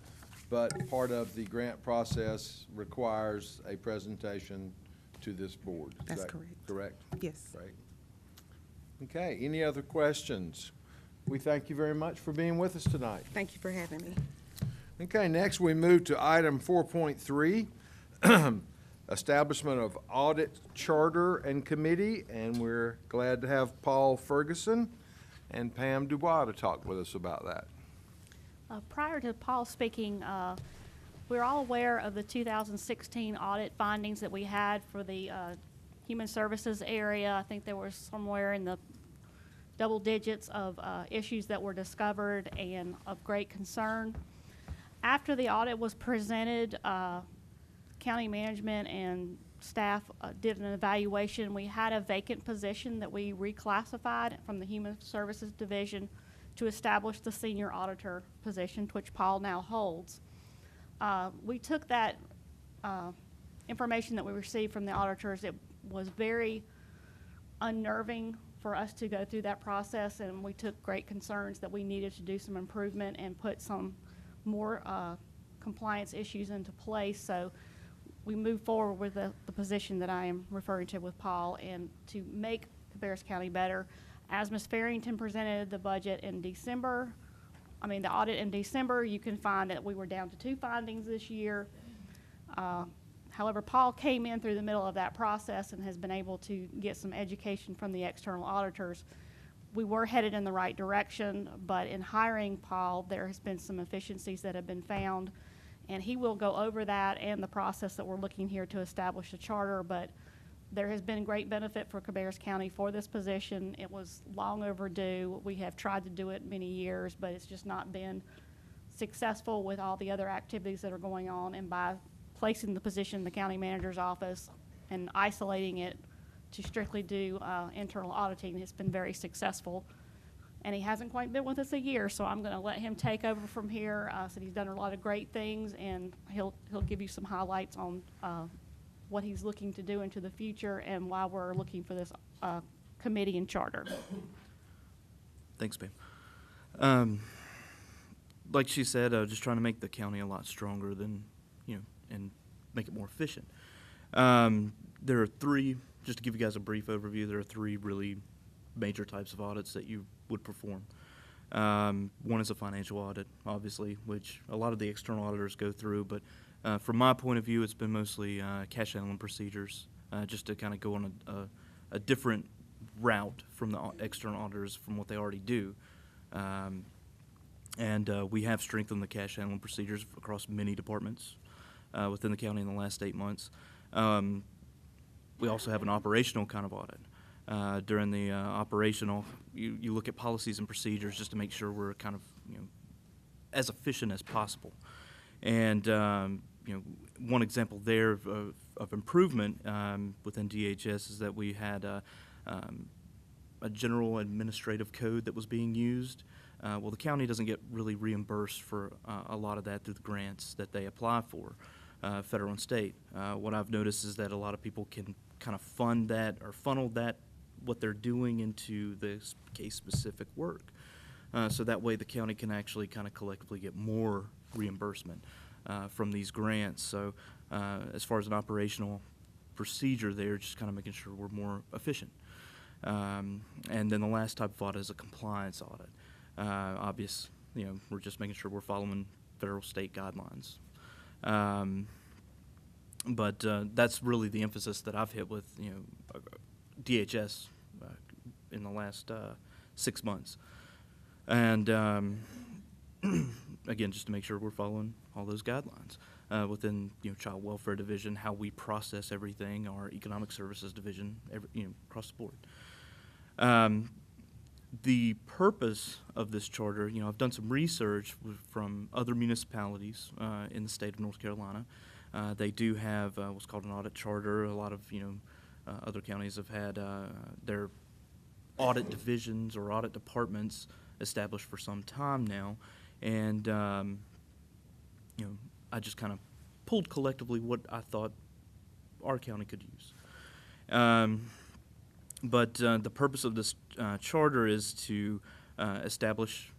Speaker 1: but part of the grant process requires a presentation to this board. Is
Speaker 10: That's
Speaker 1: that
Speaker 10: correct.
Speaker 1: Correct?
Speaker 10: Yes.
Speaker 1: Right. Okay, any other questions? We thank you very much for being with us tonight.
Speaker 10: Thank you for having me.
Speaker 1: Okay, next we move to item 4.3, establishment of audit charter and committee, and we're glad to have Paul Ferguson and Pam Dubois to talk with us about that.
Speaker 11: Prior to Paul speaking, we're all aware of the 2016 audit findings that we had for the Human Services area. I think there was somewhere in the double digits of issues that were discovered and of great concern. After the audit was presented, county management and staff did an evaluation. We had a vacant position that we reclassified from the Human Services Division to establish the senior auditor position, which Paul now holds. We took that information that we received from the auditors. It was very unnerving for us to go through that process, and we took great concerns that we needed to do some improvement and put some more compliance issues into place. So we moved forward with the position that I am referring to with Paul, and to make Cabarrus County better. As Ms. Farrington presented the budget in December, the audit in December, you can find that we were down to 2 findings this year. However, Paul came in through the middle of that process and has been able to get some education from the external auditors. We were headed in the right direction, but in hiring Paul, there has been some efficiencies that have been found, and he will go over that and the process that we're looking here to establish a charter. But there has been great benefit for Cabarrus County for this position. It was long overdue. We have tried to do it many years, but it's just not been successful with all the other activities that are going on. And by placing the position in the county manager's office and isolating it to strictly do internal auditing, it's been very successful. and he hasn't quite been with us a year, so I'm going to let him take over from here. Said he's done a lot of great things, and he'll give you some highlights on what he's looking to do into the future and why we're looking for this committee and charter.
Speaker 12: Thanks, Pam. Like she said, just trying to make the county a lot stronger than, and make it more efficient. There are three, just to give you guys a brief overview, there are three really major types of audits that you would perform. One is a financial audit, obviously, which a lot of the external auditors go through, but from my point of view, it's been mostly cash handling procedures, just to kind of go on a different route from the external auditors from what they already do. We have strengthened the cash handling procedures across many departments within the county in the last 8 months. We also have an operational kind of audit. During the operational, you look at policies and procedures just to make sure we're kind of as efficient as possible. And one example there of improvement within DHS is that we had a general administrative code that was being used. Well, the county doesn't get really reimbursed for a lot of that through the grants that they apply for, federal and state. What I've noticed is that a lot of people can kind of fund that or funnel that, what they're doing, into this case-specific work. So that way the county can actually kind of collectively get more reimbursement from these grants. So as far as an operational procedure there, just kind of making sure we're more efficient. And then the last type of audit is a compliance audit. We're just making sure we're following federal state guidelines. But that's really the emphasis that I've hit with DHS in the last 6 months. And again, just to make sure we're following all those guidelines within Child Welfare Division, how we process everything, our Economic Services Division, across the board. The purpose of this charter, I've done some research from other municipalities in the state of North Carolina. They do have what's called an audit charter. A lot of other counties have had their audit divisions or audit departments established for some time now, and I just kind of pulled collectively what I thought our county could use. But the purpose of this charter is to establish,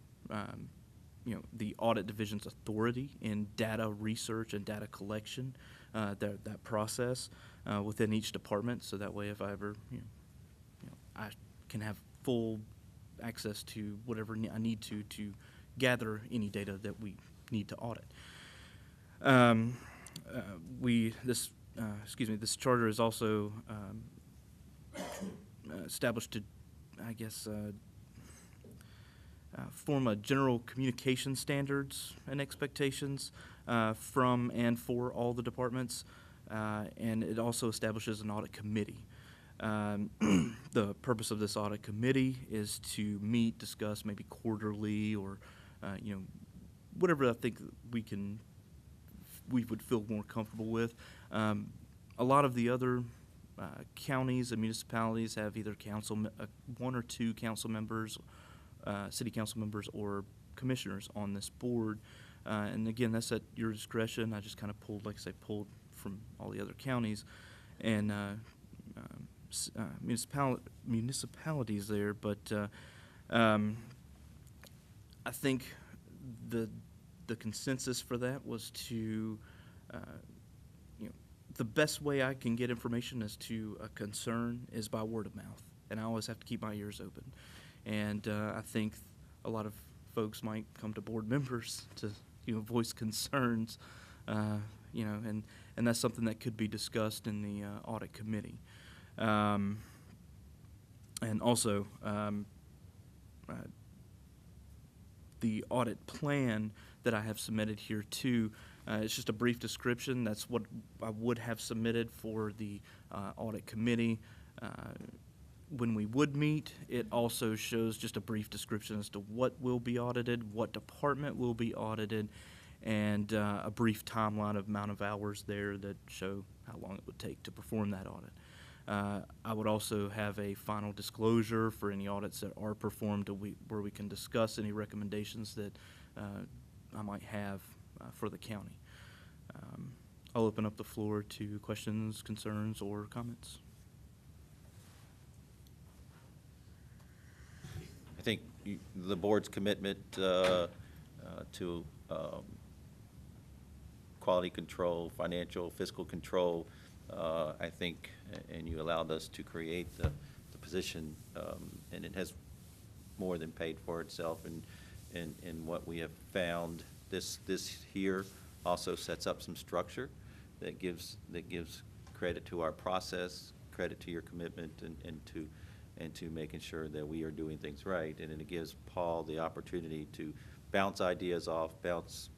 Speaker 12: the audit division's authority in data research and data collection, that process within each department. So that way, if I ever, I can have full access to whatever I need to gather any data that we need to audit. This charter is also established to, form a general communication standards and expectations from and for all the departments, and it also establishes an audit committee. The purpose of this audit committee is to meet, discuss, maybe quarterly or, whatever I think we would feel more comfortable with. A lot of the other counties and municipalities have either one or two council members, city council members, or commissioners on this board. And again, that's at your discretion. I just kind of pulled from all the other counties and municipalities there. But I think the consensus for that was to the best way I can get information as to a concern is by word of mouth, and I always have to keep my ears open. And I think a lot of folks might come to board members to voice concerns, and that's something that could be discussed in the audit committee. And also, the audit plan that I have submitted here too. It's just a brief description. That's what I would have submitted for the audit committee. When we would meet, it also shows just a brief description as to what will be audited, what department will be audited, and a brief timeline of amount of hours there that show how long it would take to perform that audit. I would also have a final disclosure for any audits that are performed where we can discuss any recommendations that I might have for the county. I'll open up the floor to questions, concerns, or comments.
Speaker 4: I think the board's commitment to quality control, financial, fiscal control, I think, and you allowed us to create the position, and it has more than paid for itself in what we have found. This here also sets up some structure that gives credit to our process, credit to your commitment, and to making sure that we are doing things right. And then it gives Paul the opportunity to bounce ideas off, bounce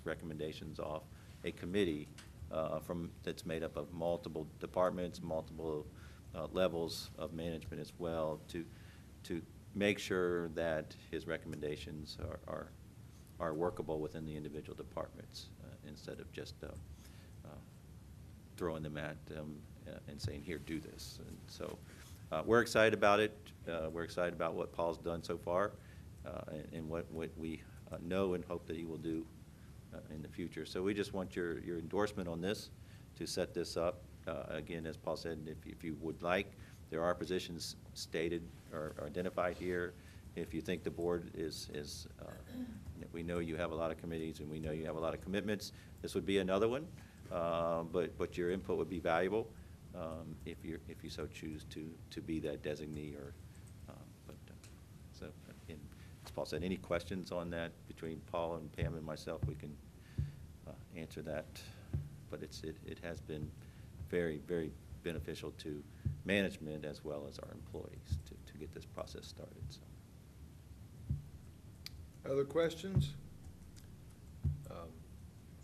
Speaker 4: recommendations off a committee that's made up of multiple departments, multiple levels of management as well, to make sure that his recommendations are workable within the individual departments instead of just throwing them at them and saying, here, do this. And so we're excited about it. We're excited about what Paul's done so far and what we know and hope that he will do in the future. So we just want your endorsement on this to set this up. Again, as Paul said, if you would like, there are positions stated or identified here. If you think the board is we know you have a lot of committees and we know you have a lot of commitments, this would be another one. But your input would be valuable if you so choose to be that designee. Or so, and as Paul said, any questions on that between Paul and Pam and myself, we can answer that. But it has been very, very beneficial to management as well as our employees to get this process started. So.
Speaker 1: Other questions?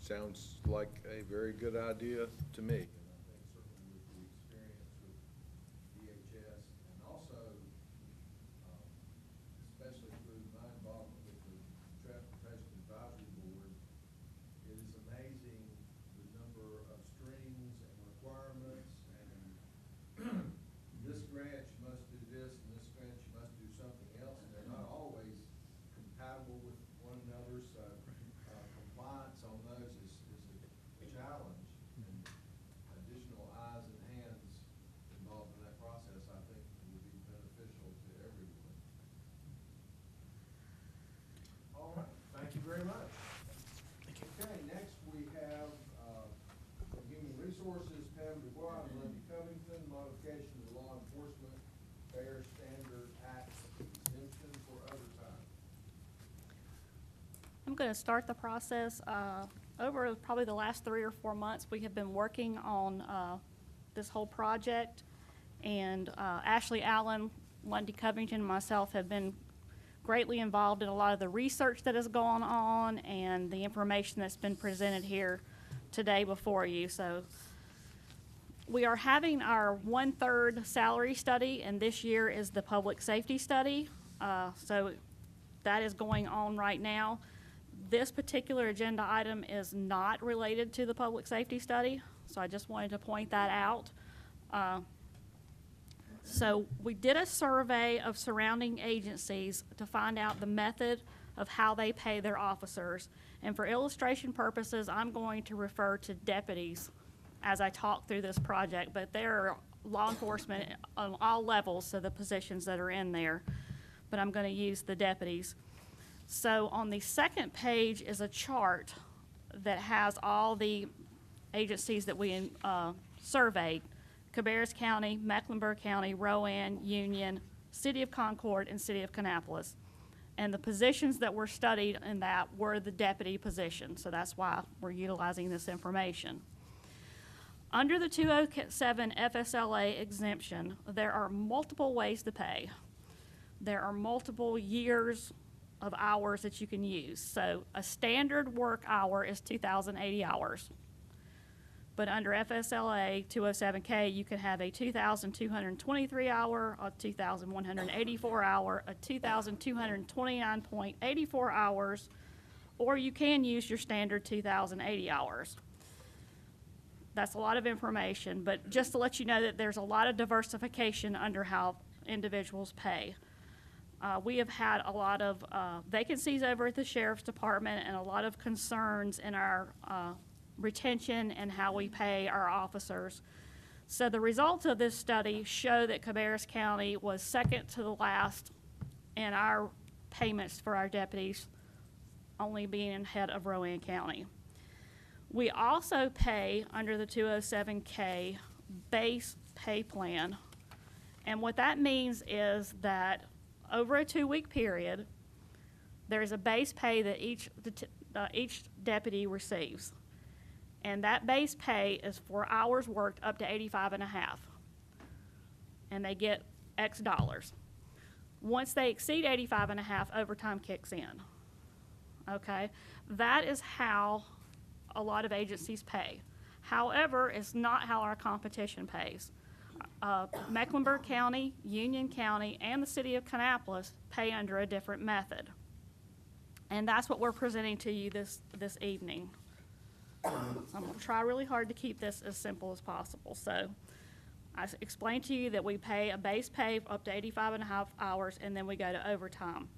Speaker 1: Sounds like a very good idea to me. And I think certainly with the experience with DHS and also, especially through my involvement with the Transportation Advisory Board, it is amazing the number of strings and requirements and this grant you must do this and this grant you must do something else, and they're not always compatible with one another, so compliance on those is a challenge, and additional eyes and hands involved in that process, I think, will be beneficial to everyone. All right, thank you very much. Thank you. Okay, next we have from Human Resources, Pam Dubois and Lindy Covington, modification of the Law Enforcement Fair Standard Act exemption for overtime.
Speaker 11: I'm going to start the process. Over probably the last 3 or 4 months, we have been working on this whole project, and Ashley Allen, Lundy Covington, and myself have been greatly involved in a lot of the research that has gone on and the information that's been presented here today before you. So we are having our 1/3 salary study, and this year is the public safety study. So that is going on right now. This particular agenda item is not related to the public safety study, so I just wanted to point that out. So we did a survey of surrounding agencies to find out the method of how they pay their officers. And for illustration purposes, I'm going to refer to deputies as I talk through this project, but there are law enforcement on all levels, so the positions that are in there, but I'm going to use the deputies. So on the second page is a chart that has all the agencies that we surveyed: Cabarrus County, Mecklenburg County, Rowan, Union, City of Concord, and City of Kannapolis. And the positions that were studied in that were the deputy positions, so that's why we're utilizing this information. Under the 207 FSLA exemption, there are multiple ways to pay. There are multiple years of hours that you can use. So a standard work hour is 2,080 hours. But under FSLA 207K, you can have a 2,223 hour, a 2,184 hour, a 2,229.84 hours, or you can use your standard 2,080 hours. That's a lot of information, but just to let you know that there's a lot of diversification under how individuals pay. We have had a lot of vacancies over at the Sheriff's Department and a lot of concerns in our retention and how we pay our officers. So the results of this study show that Cabarrus County was second to the last in our payments for our deputies, only being ahead of Rowan County. We also pay under the 207K base pay plan. And what that means is that over a 2-week period, there is a base pay that each deputy receives. And that base pay is for hours worked up to 85.5. And they get X dollars. Once they exceed 85.5, overtime kicks in. Okay? That is how a lot of agencies pay. However, it's not how our competition pays. Mecklenburg County, Union County, and the city of Kannapolis pay under a different method. And that's what we're presenting to you this evening. I'm going to try really hard to keep this as simple as possible. So I explained to you that we pay a base pay up to 85.5 hours, and then we go to overtime.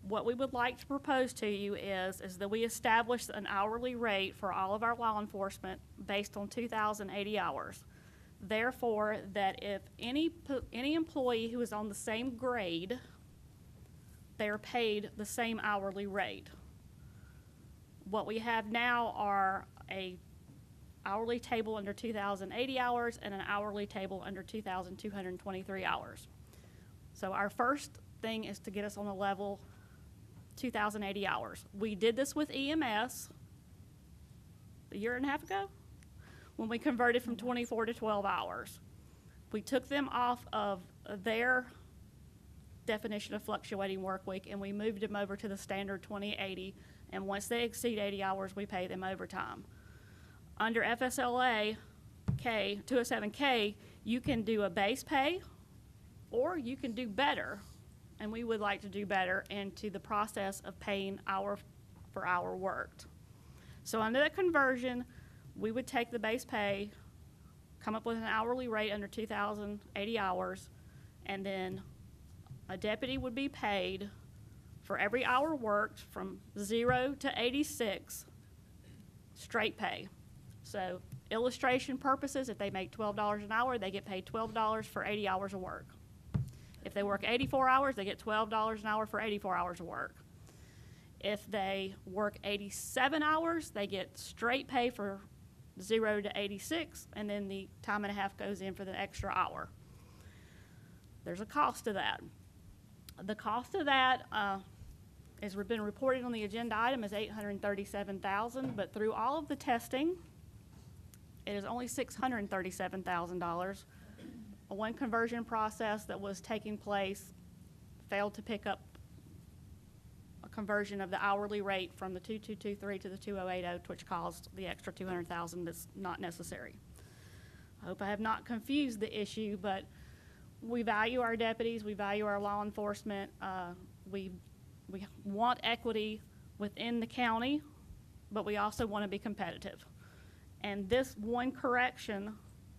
Speaker 11: What we would like to propose to you is that we establish an hourly rate for all of our law enforcement based on 2,080 hours. Therefore, that if any employee who is on the same grade, they are paid the same hourly rate. What we have now are a hourly table under 2,080 hours and an hourly table under 2,223 hours. So our first thing is to get us on a level 2,080 hours. We did this with EMS a year and a half ago when we converted from 24 to 12 hours. We took them off of their definition of fluctuating work week and we moved them over to the standard 2080, and once they exceed 80 hours, we pay them overtime. Under FSLA 207K, you can do a base pay or you can do better, and we would like to do better into the process of paying hour for hour worked. So under that conversion, we would take the base pay, come up with an hourly rate under 2,080 hours, and then a deputy would be paid for every hour worked from 0 to 86, straight pay. So illustration purposes, if they make $12 an hour, they get paid $12 for 80 hours of work. If they work 84 hours, they get $12 an hour for 84 hours of work. If they work 87 hours, they get straight pay for 0 to 86, and then the time and a half goes in for the extra hour. There's a cost to that. The cost of that, as we've been reported on the agenda item, is $837,000, but through all of the testing, it is only $637,000. One conversion process that was taking place failed to pick up a conversion of the hourly rate from the 2223 to the 2080, which caused the extra $200,000 that's not necessary. I hope I have not confused the issue, but we value our deputies, we value our law enforcement, we want equity within the county, but we also want to be competitive. And this one correction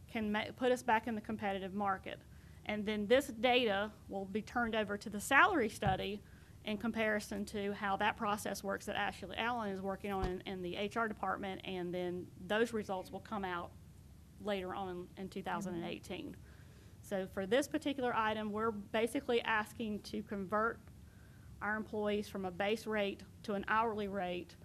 Speaker 11: can put us back in the competitive market. And then this data will be turned over to the salary study in comparison to how that process works that Ashley Allen is working on in the HR department, and then those results will come out later on in 2018. So for this particular item, we're basically asking to convert our employees from a base rate to an hourly rate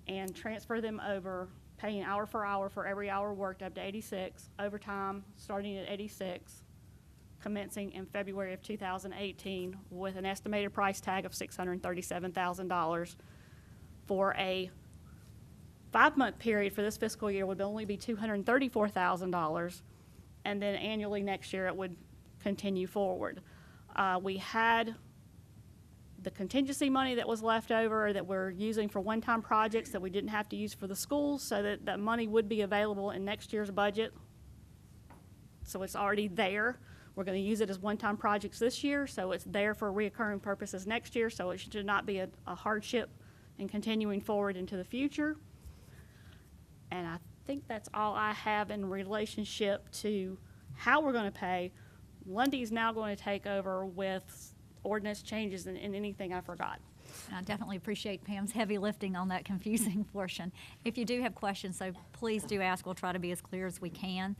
Speaker 11: and transfer them over, paying hour for every hour worked up to 86, overtime starting at 86, commencing in February of 2018 with an estimated price tag of $637,000. For a 5-month period for this fiscal year would only be $234,000, and then annually next year it would continue forward. We had the contingency money that was left over that we're using for one-time projects that we didn't have to use for the schools, so that that money would be available in next year's budget. So it's already there. We're going to use it as one-time projects this year, so it's there for reoccurring purposes next year, so it should not be a hardship in continuing forward into the future. And think that's all I have in relationship to how we're going to pay. Lundy's now going to take over with ordinance changes and anything I forgot.
Speaker 13: I definitely appreciate Pam's heavy lifting on that confusing portion. If you do have questions, so please do ask. We'll try to be as clear as we can.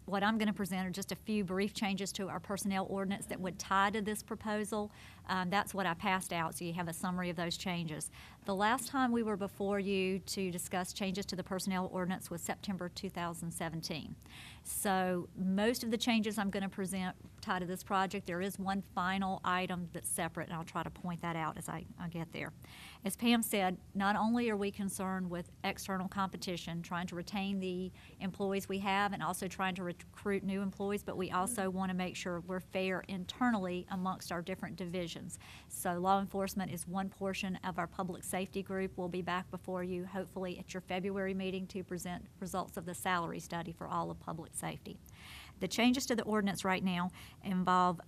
Speaker 13: What I'm going to present are just a few brief changes to our personnel ordinance that would tie to this proposal. That's what I passed out, so you have a summary of those changes. The last time we were before you to discuss changes to the personnel ordinance was September 2017. So most of the changes I'm going to present tie to this project. There is one final item that's separate, and I'll try to point that out as I get there. As Pam said, not only are we concerned with external competition, trying to retain the employees we have and also trying to recruit new employees, but we also want to make sure we're fair internally amongst our different divisions. So law enforcement is one portion of our public safety group. We'll be back before you hopefully at your February meeting to present results of the salary study for all of public safety. The changes to the ordinance right now involve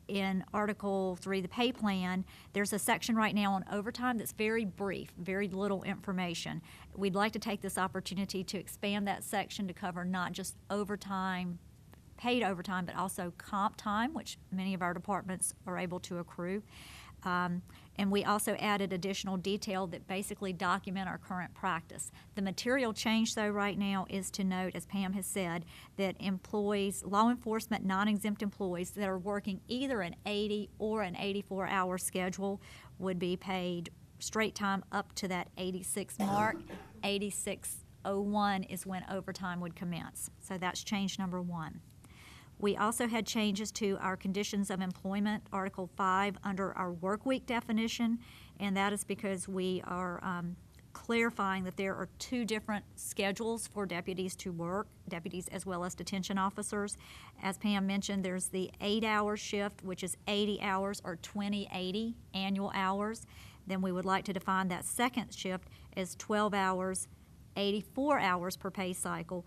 Speaker 13: in Article 3, the pay plan, there's a section right now on overtime that's very brief, very little information. We'd like to take this opportunity to expand that section to cover not just overtime, paid overtime, but also comp time, which many of our departments are able to accrue. And we also added additional detail that basically document our current practice. The material change, though, right now is to note, as Pam has said, that employees, law enforcement non-exempt employees that are working either an 80 or an 84-hour schedule would be paid straight time up to that 86 mark. 86:01 is when overtime would commence. So that's change number one. We also had changes to our conditions of employment, Article 5, under our work week definition, and that is because we are clarifying that there are two different schedules for deputies to work, deputies as well as detention officers. As Pam mentioned, there's the 8-hour shift, which is 80 hours or 2080 annual hours. Then we would like to define that second shift as 12 hours, 84 hours per pay cycle,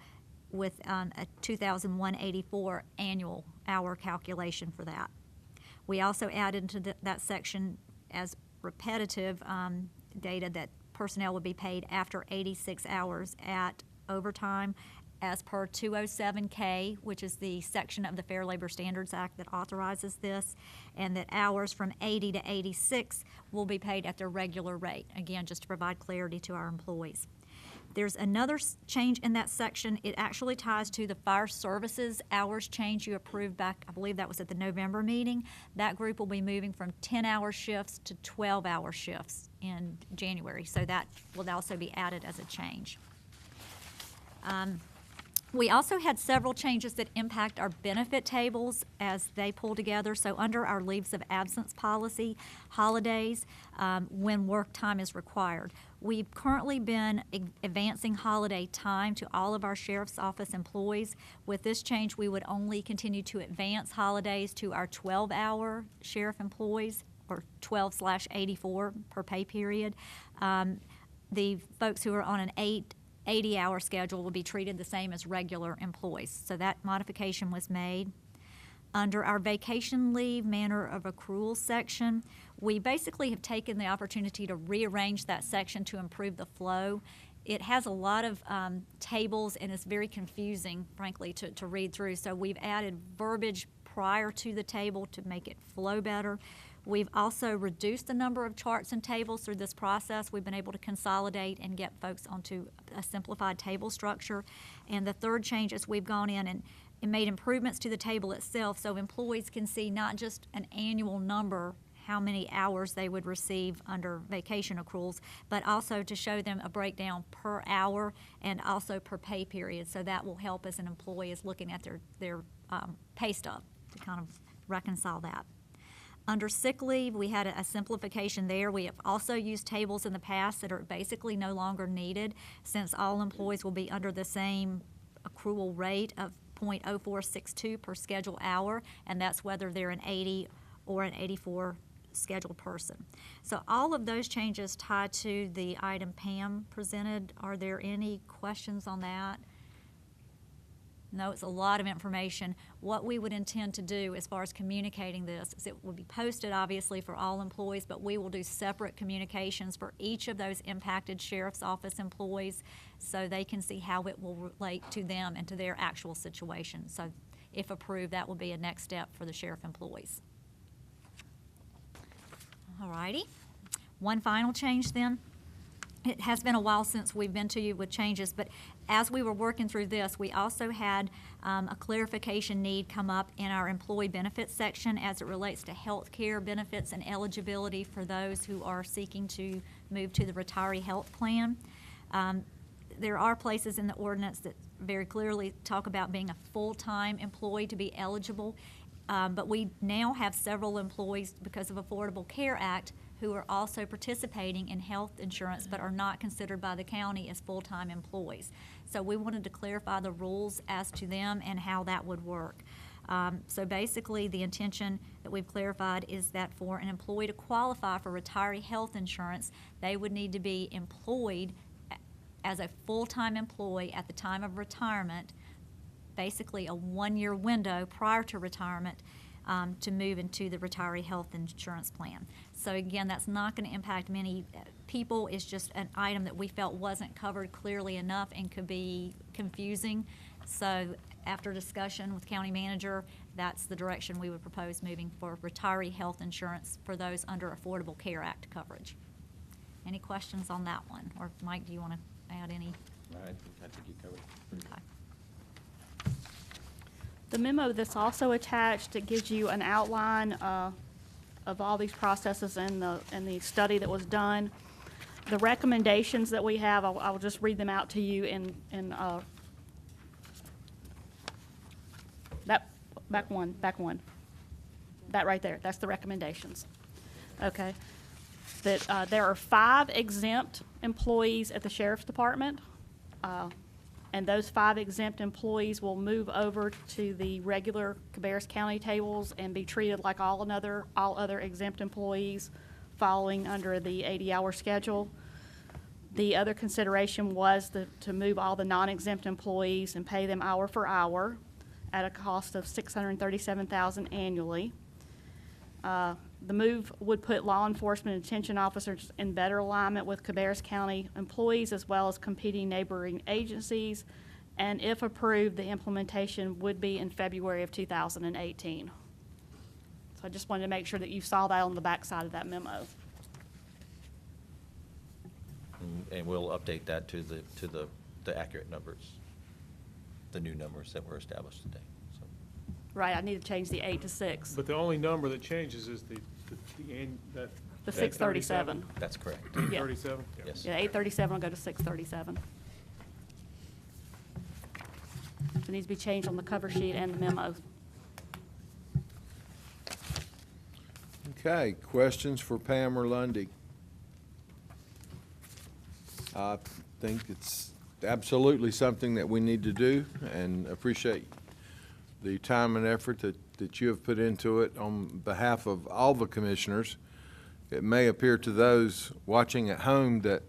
Speaker 13: with a 2,184 annual hour calculation for that. We also added to that section as repetitive data that personnel would be paid after 86 hours at overtime as per 207K, which is the section of the Fair Labor Standards Act that authorizes this, and that hours from 80 to 86 will be paid at their regular rate, again, just to provide clarity to our employees. There's another change in that section. It actually ties to the fire services hours change you approved back, I believe that was at the November meeting. That group will be moving from 10-hour shifts to 12-hour shifts in January, so that will also be added as a change. We also had several changes that impact our benefit tables as they pull together. So under our leaves of absence policy, holidays, when work time is required. We've currently been advancing holiday time to all of our sheriff's office employees. With this change, we would only continue to advance holidays to our 12-hour sheriff employees, or 12/84 per pay period. The folks who are on an 80-hour schedule will be treated the same as regular employees. So that modification was made. Under our vacation leave manner of accrual section, we basically have taken the opportunity to rearrange that section to improve the flow. It has a lot of tables and it's very confusing, frankly, to read through. So we've added verbiage prior to the table to make it flow better. We've also reduced the number of charts and tables through this process. We've been able to consolidate and get folks onto a simplified table structure. And the third change is we've gone in and made improvements to the table itself so employees can see not just an annual number, how many hours they would receive under vacation accruals, but also to show them a breakdown per hour and also per pay period. So that will help as an employee is looking at their pay stub to kind of reconcile that. Under sick leave, we had a simplification there. We have also used tables in the past that are basically no longer needed since all employees will be under the same accrual rate of .0462 per scheduled hour, and that's whether they're an 80 or an 84 scheduled person. So all of those changes tie to the item Pam presented. Are there any questions on that? No, it's a lot of information. What we would intend to do as far as communicating this is it will be posted, obviously, for all employees, but we will do separate communications for each of those impacted sheriff's office employees so they can see how it will relate to them and to their actual situation. So if approved, that will be a next step for the sheriff employees. All righty. One final change then. It has been a while since we've been to you with changes, but as we were working through this, we also had a clarification need come up in our employee benefits section as it relates to health care benefits and eligibility for those who are seeking to move to the retiree health plan. There are places in the ordinance that very clearly talk about being a full-time employee to be eligible, but we now have several employees, because of Affordable Care Act, who are also participating in health insurance but are not considered by the county as full-time employees. So we wanted to clarify the rules as to them and how that would work. So basically, the intention that we've clarified is that for an employee to qualify for retiree health insurance, they would need to be employed as a full-time employee at the time of retirement, basically a one-year window prior to retirement, to move into the retiree health insurance plan. So again, that's not going to impact many people. It's just an item that we felt wasn't covered clearly enough and could be confusing. So after discussion with county manager, that's the direction we would propose moving for retiree health insurance for those under Affordable Care Act coverage. Any questions on that one? Or Mike, do you want to add any?
Speaker 4: I think you covered it.
Speaker 13: Okay.
Speaker 11: The memo that's also attached, it gives you an outline of all these processes and the study that was done. The recommendations that we have, I'll just read them out to you in that back one. That right there, that's the recommendations. Okay. That there are 5 exempt employees at the Sheriff's Department. And those 5 exempt employees will move over to the regular Cabarrus County tables and be treated like all other exempt employees following under the 80-hour schedule. The other consideration was to move all the non-exempt employees and pay them hour for hour at a cost of $637,000 annually. The move would put law enforcement and detention officers in better alignment with Cabarrus County employees as well as competing neighboring agencies. And if approved, the implementation would be in February of 2018. So I just wanted to make sure that you saw that on the back side of that memo.
Speaker 4: And we'll update that to the accurate numbers, the new numbers that were established today. So.
Speaker 11: Right, I need to change the 8 to 6.
Speaker 5: But the only number that changes is the
Speaker 11: 637.
Speaker 4: That's correct.
Speaker 5: 37?
Speaker 4: Yes.
Speaker 11: Yeah, 837 will go to 637. It needs to be changed on the cover sheet and the memo.
Speaker 1: Okay, questions for Pam or Lundy? I think it's absolutely something that we need to do, and appreciate the time and effort that you have put into it on behalf of all the commissioners. It may appear to those watching at home that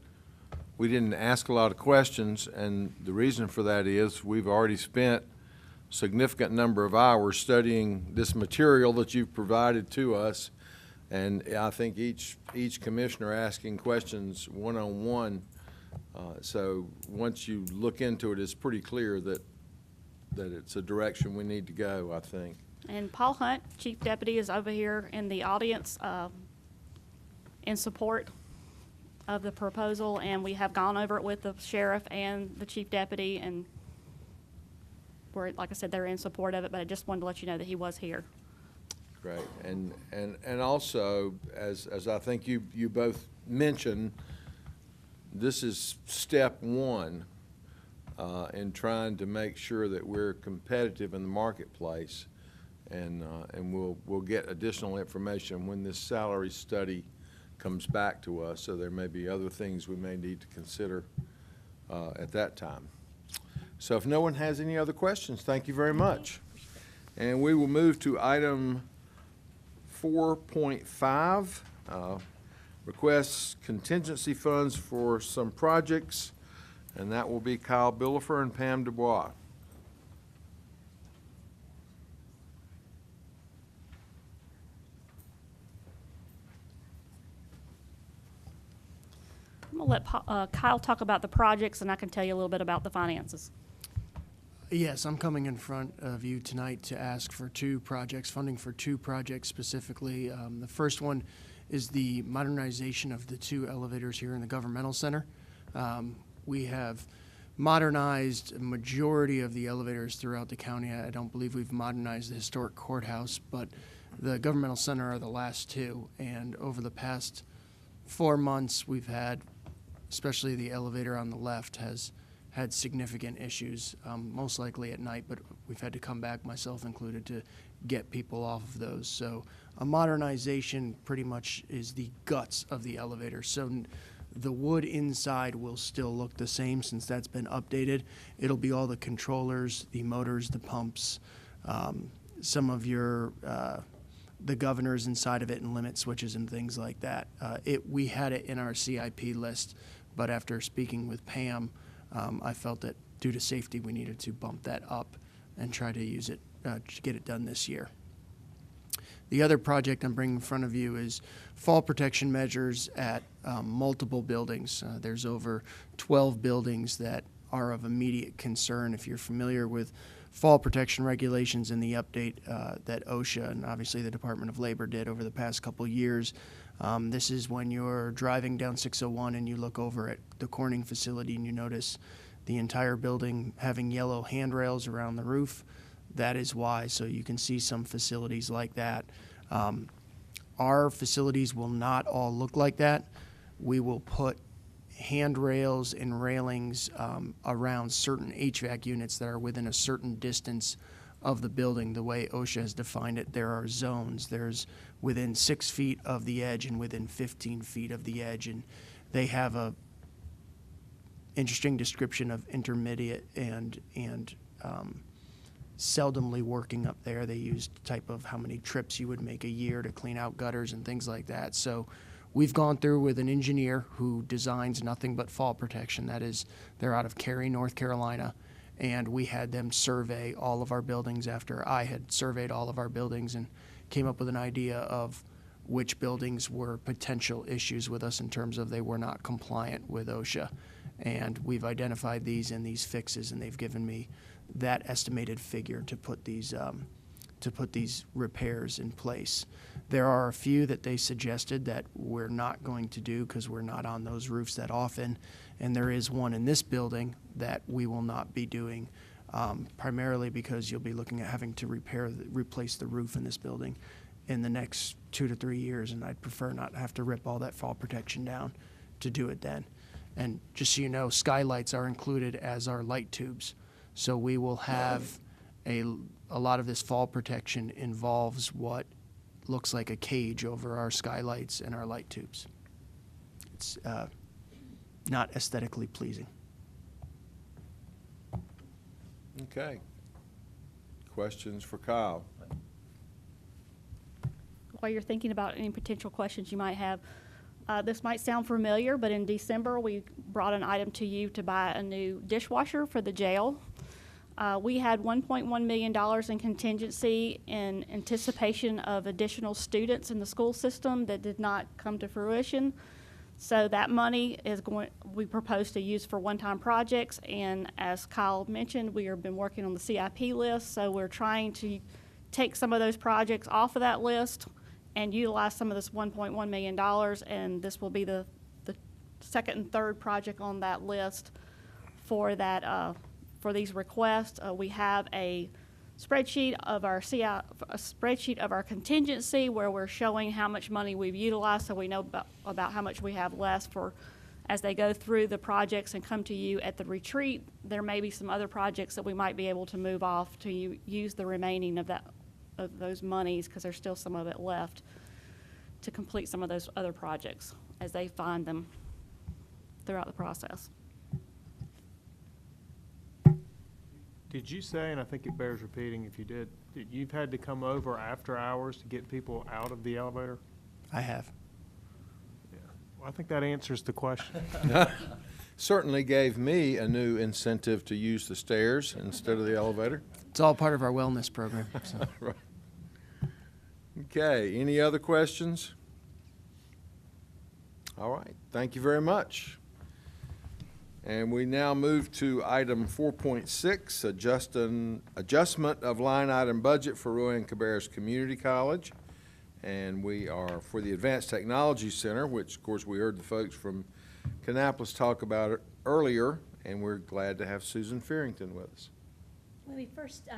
Speaker 1: we didn't ask a lot of questions, and the reason for that is we've already spent a significant number of hours studying this material that you've provided to us, and I think each commissioner asking questions one-on-one. So once you look into it, it's pretty clear that it's a direction we need to go, I think.
Speaker 11: And Paul Hunt, Chief Deputy, is over here in the audience in support of the proposal, and we have gone over it with the sheriff and the Chief Deputy, and we're, like I said, they're in support of it, but I just wanted to let you know that he was here.
Speaker 1: Great, and also, as I think you both mentioned, this is step one in trying to make sure that we're competitive in the marketplace, and we'll get additional information when this salary study comes back to us, so there may be other things we may need to consider at that time. So if no one has any other questions, thank you very much. And we will move to item 4.5, requests contingency funds for some projects, and that will be Kyle Billifer and Pam Dubois.
Speaker 11: going to let Kyle talk about the projects, and I can tell you a little bit about the finances.
Speaker 3: Yes, I'm coming in front of you tonight to ask for two projects, funding for two projects specifically. The first one is the modernization of the two elevators here in the governmental center. We have modernized a majority of the elevators throughout the county. I don't believe we've modernized the historic courthouse, but the governmental center are the last two. And over the past 4 months, we've had, especially the elevator on the left, has had significant issues, most likely at night, but we've had to come back, myself included, to get people off of those. So a modernization pretty much is the guts of the elevator. So the wood inside will still look the same since that's been updated. It'll be all the controllers, the motors, the pumps, some of your the governors inside of it and limit switches and things like that. We had it in our CIP list, but after speaking with Pam, I felt that due to safety, we needed to bump that up and try to use it to get it done this year. The other project I'm bringing in front of you is fall protection measures at multiple buildings. There's over 12 buildings that are of immediate concern. If you're familiar with fall protection regulations and the update that OSHA and obviously the Department of Labor did over the past couple years, this is when you're driving down 601 and you look over at the Corning facility and you notice the entire building having yellow handrails around the roof. That is why. So you can see some facilities like that. Our facilities will not all look like that. We will put handrails and railings around certain HVAC units that are within a certain distance of the building. The way OSHA has defined it, there are zones. There's within 6 feet of the edge and within 15 feet of the edge, and they have a interesting description of intermediate and seldomly working up there. They used type of how many trips you would make a year to clean out gutters and things like that. So we've gone through with an engineer who designs nothing but fall protection. That is, they're out of Cary, North Carolina, and we had them survey all of our buildings after I had surveyed all of our buildings and came up with an idea of which buildings were potential issues with us in terms of they were not compliant with OSHA. And we've identified these in these fixes, and they've given me that estimated figure to put these repairs in place. There are a few that they suggested that we're not going to do because we're not on those roofs that often, and there is one in this building that we will not be doing, primarily because you'll be looking at having to replace the roof in this building in the next 2 to 3 years, and I'd prefer not have to rip all that fall protection down to do it then. And just so you know, skylights are included as our light tubes. So we will have a lot of this fall protection involves what looks like a cage over our skylights and our light tubes. It's not aesthetically pleasing.
Speaker 1: Okay. Questions for Kyle?
Speaker 11: While you're thinking about any potential questions you might have, this might sound familiar, but in December we brought an item to you to buy a new dishwasher for the jail. We had $1.1 million in contingency in anticipation of additional students in the school system that did not come to fruition. So that money we propose to use for one-time projects, and as Kyle mentioned, we have been working on the CIP list, so we're trying to take some of those projects off of that list and utilize some of this $1.1 million, and this will be the second and third project on that list for that for these requests. We have a spreadsheet of our contingency where we're showing how much money we've utilized, so we know about how much we have left for as they go through the projects and come to you at the retreat. There may be some other projects that we might be able to move off to use the remaining of those monies, because there's still some of it left to complete some of those other projects as they find them throughout the process.
Speaker 5: Did you say, and I think it bears repeating if you did, that you've had to come over after hours to get people out of the elevator?
Speaker 3: I have.
Speaker 5: Yeah. Well, I think that answers the question.
Speaker 1: Certainly gave me a new incentive to use the stairs instead of the elevator.
Speaker 3: It's all part of our wellness program. So.
Speaker 1: Right. Okay, any other questions? All right, thank you very much. And we now move to item 4.6, adjustment of line item budget for Roy and Cabarrus Community College. And we are for the Advanced Technology Center, which of course we heard the folks from Kannapolis talk about it earlier, and we're glad to have Susan Fearington with us.
Speaker 14: When we first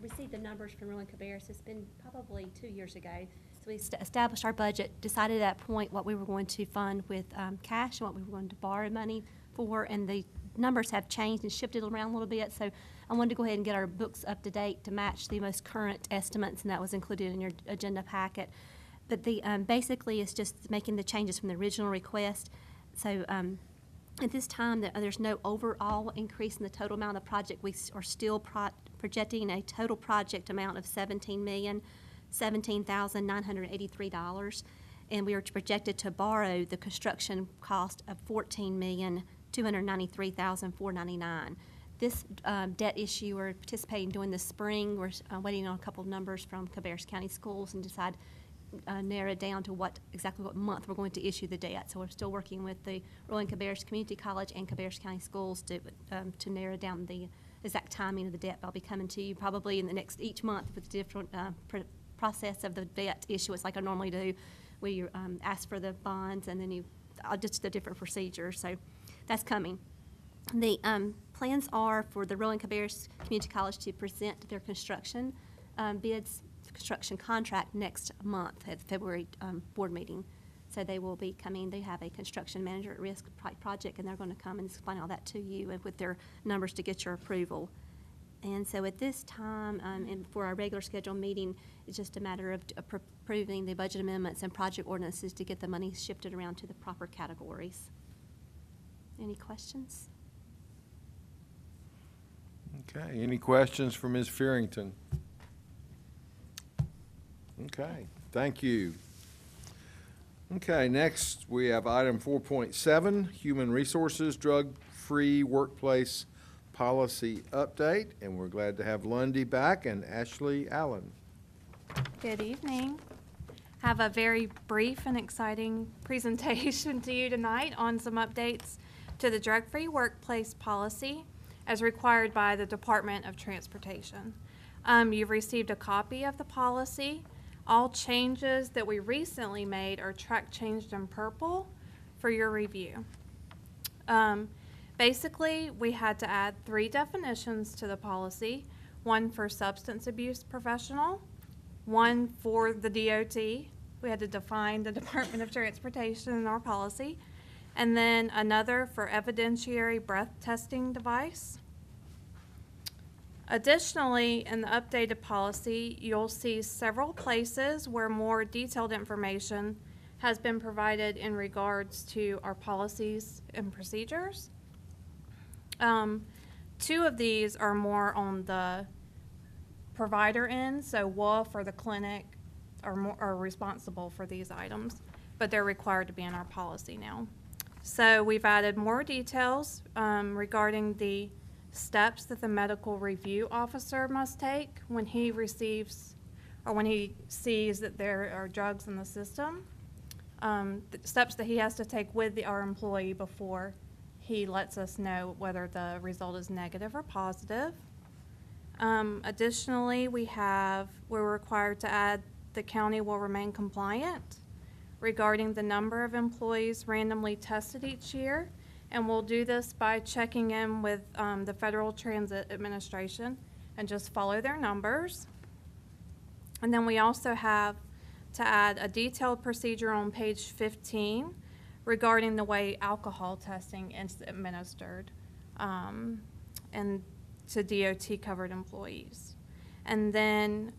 Speaker 14: received the numbers from Roy and Cabarrus, it's been probably 2 years ago. So we established our budget, decided at that point what we were going to fund with cash and what we were going to borrow money for, and the numbers have changed and shifted around a little bit. So I wanted to go ahead and get our books up to date to match the most current estimates, and that was included in your agenda packet. But the basically it's just making the changes from the original request. So at this time, there's no overall increase in the total amount of project. We are still projecting a total project amount of $17,017,983, and we are projected to borrow the construction cost of $14,293,499. This debt issue we're participating during the spring. We're waiting on a couple of numbers from Cabarrus County Schools and decide narrow it down to exactly what month we're going to issue the debt. So we're still working with the Roy and Cabarrus Community College and Cabarrus County Schools to narrow down the exact timing of the debt. I'll be coming to you probably in the next each month with different process of the debt issuance like I normally do. We ask for the bonds and then just the different procedures. So that's coming. The plans are for the Roy and Cabarrus Community College to present their construction bids, construction contract next month at the February board meeting. So they will be coming. They have a construction manager at risk project, and they're going to come and explain all that to you and with their numbers to get your approval. And so at this time, and for our regular scheduled meeting, it's just a matter of approving the budget amendments and project ordinances to get the money shifted around to the proper categories. Any questions?
Speaker 1: Okay, any questions for Ms. Fearington? Okay, thank you. Okay, next we have item 4.7, Human Resources Drug-Free Workplace Policy Update, and we're glad to have Lundy back and Ashley Allen.
Speaker 15: Good evening. Have a very brief and exciting presentation to you tonight on some updates to the drug-free workplace policy as required by the Department of Transportation. You've received a copy of the policy. All changes that we recently made are track changed in purple for your review. Basically, we had to add 3 definitions to the policy, one for substance abuse professional, one for the DOT. We had to define the Department of Transportation in our policy, and then another for evidentiary breath testing device. Additionally, in the updated policy, you'll see several places where more detailed information has been provided in regards to our policies and procedures. 2 of these are more on the provider end, so WOF or the clinic are responsible for these items, but they're required to be in our policy now. So we've added more details regarding the steps that the medical review officer must take when he receives or when he sees that there are drugs in the system, the steps that he has to take with our employee before he lets us know whether the result is negative or positive. Additionally, we're required to add the county will remain compliant regarding the number of employees randomly tested each year. And we'll do this by checking in with the Federal Transit Administration and just follow their numbers. And then we also have to add a detailed procedure on page 15 regarding the way alcohol testing is administered and to DOT covered employees. And then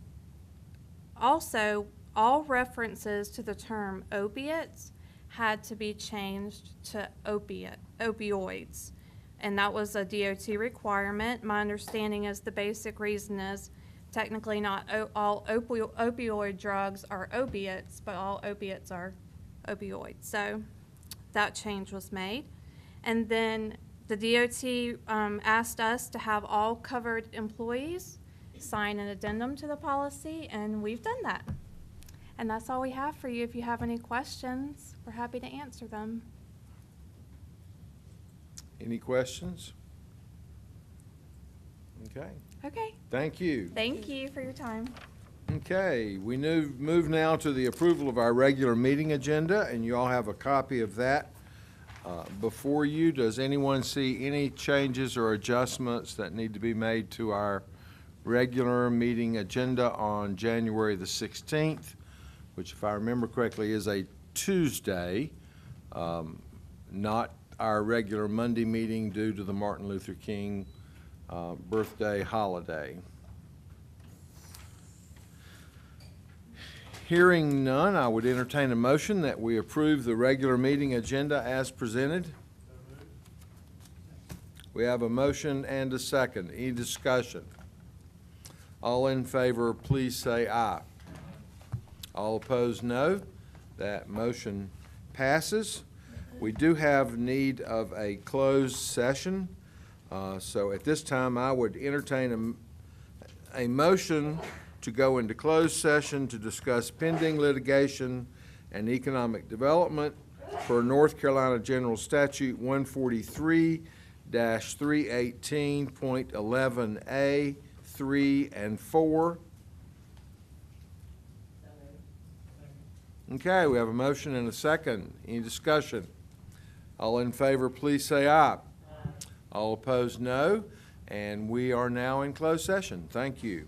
Speaker 15: also all references to the term opiates had to be changed to opioids, and that was a DOT requirement. My understanding is the basic reason is technically not all opioid drugs are opiates, but all opiates are opioids. So that change was made. And then the DOT asked us to have all covered employees sign an addendum to the policy, and we've done that. And that's all we have for you. If you have any questions, we're happy to answer them.
Speaker 1: Any questions? Okay,
Speaker 15: Okay,
Speaker 1: thank you.
Speaker 15: thank you for your time.
Speaker 1: Okay, we move now to the approval of our regular meeting agenda, and you all have a copy of that before you. Does anyone see any changes or adjustments that need to be made to our regular meeting agenda on January the 16th, which, if I remember correctly, is a Tuesday, not our regular Monday meeting due to the Martin Luther King birthday holiday? Hearing none, I would entertain a motion that we approve the regular meeting agenda as presented. We have a motion and a second. Any discussion? All in favor, please say aye. All opposed, no. That motion passes. We do have need of a closed session. So at this time, I would entertain a motion to go into closed session to discuss pending litigation and economic development for North Carolina General Statute 143-318.11A, 3 and 4. Okay, we have a motion and a second. Any discussion? All in favor, please say aye. All opposed, no. And we are now in closed session. Thank you.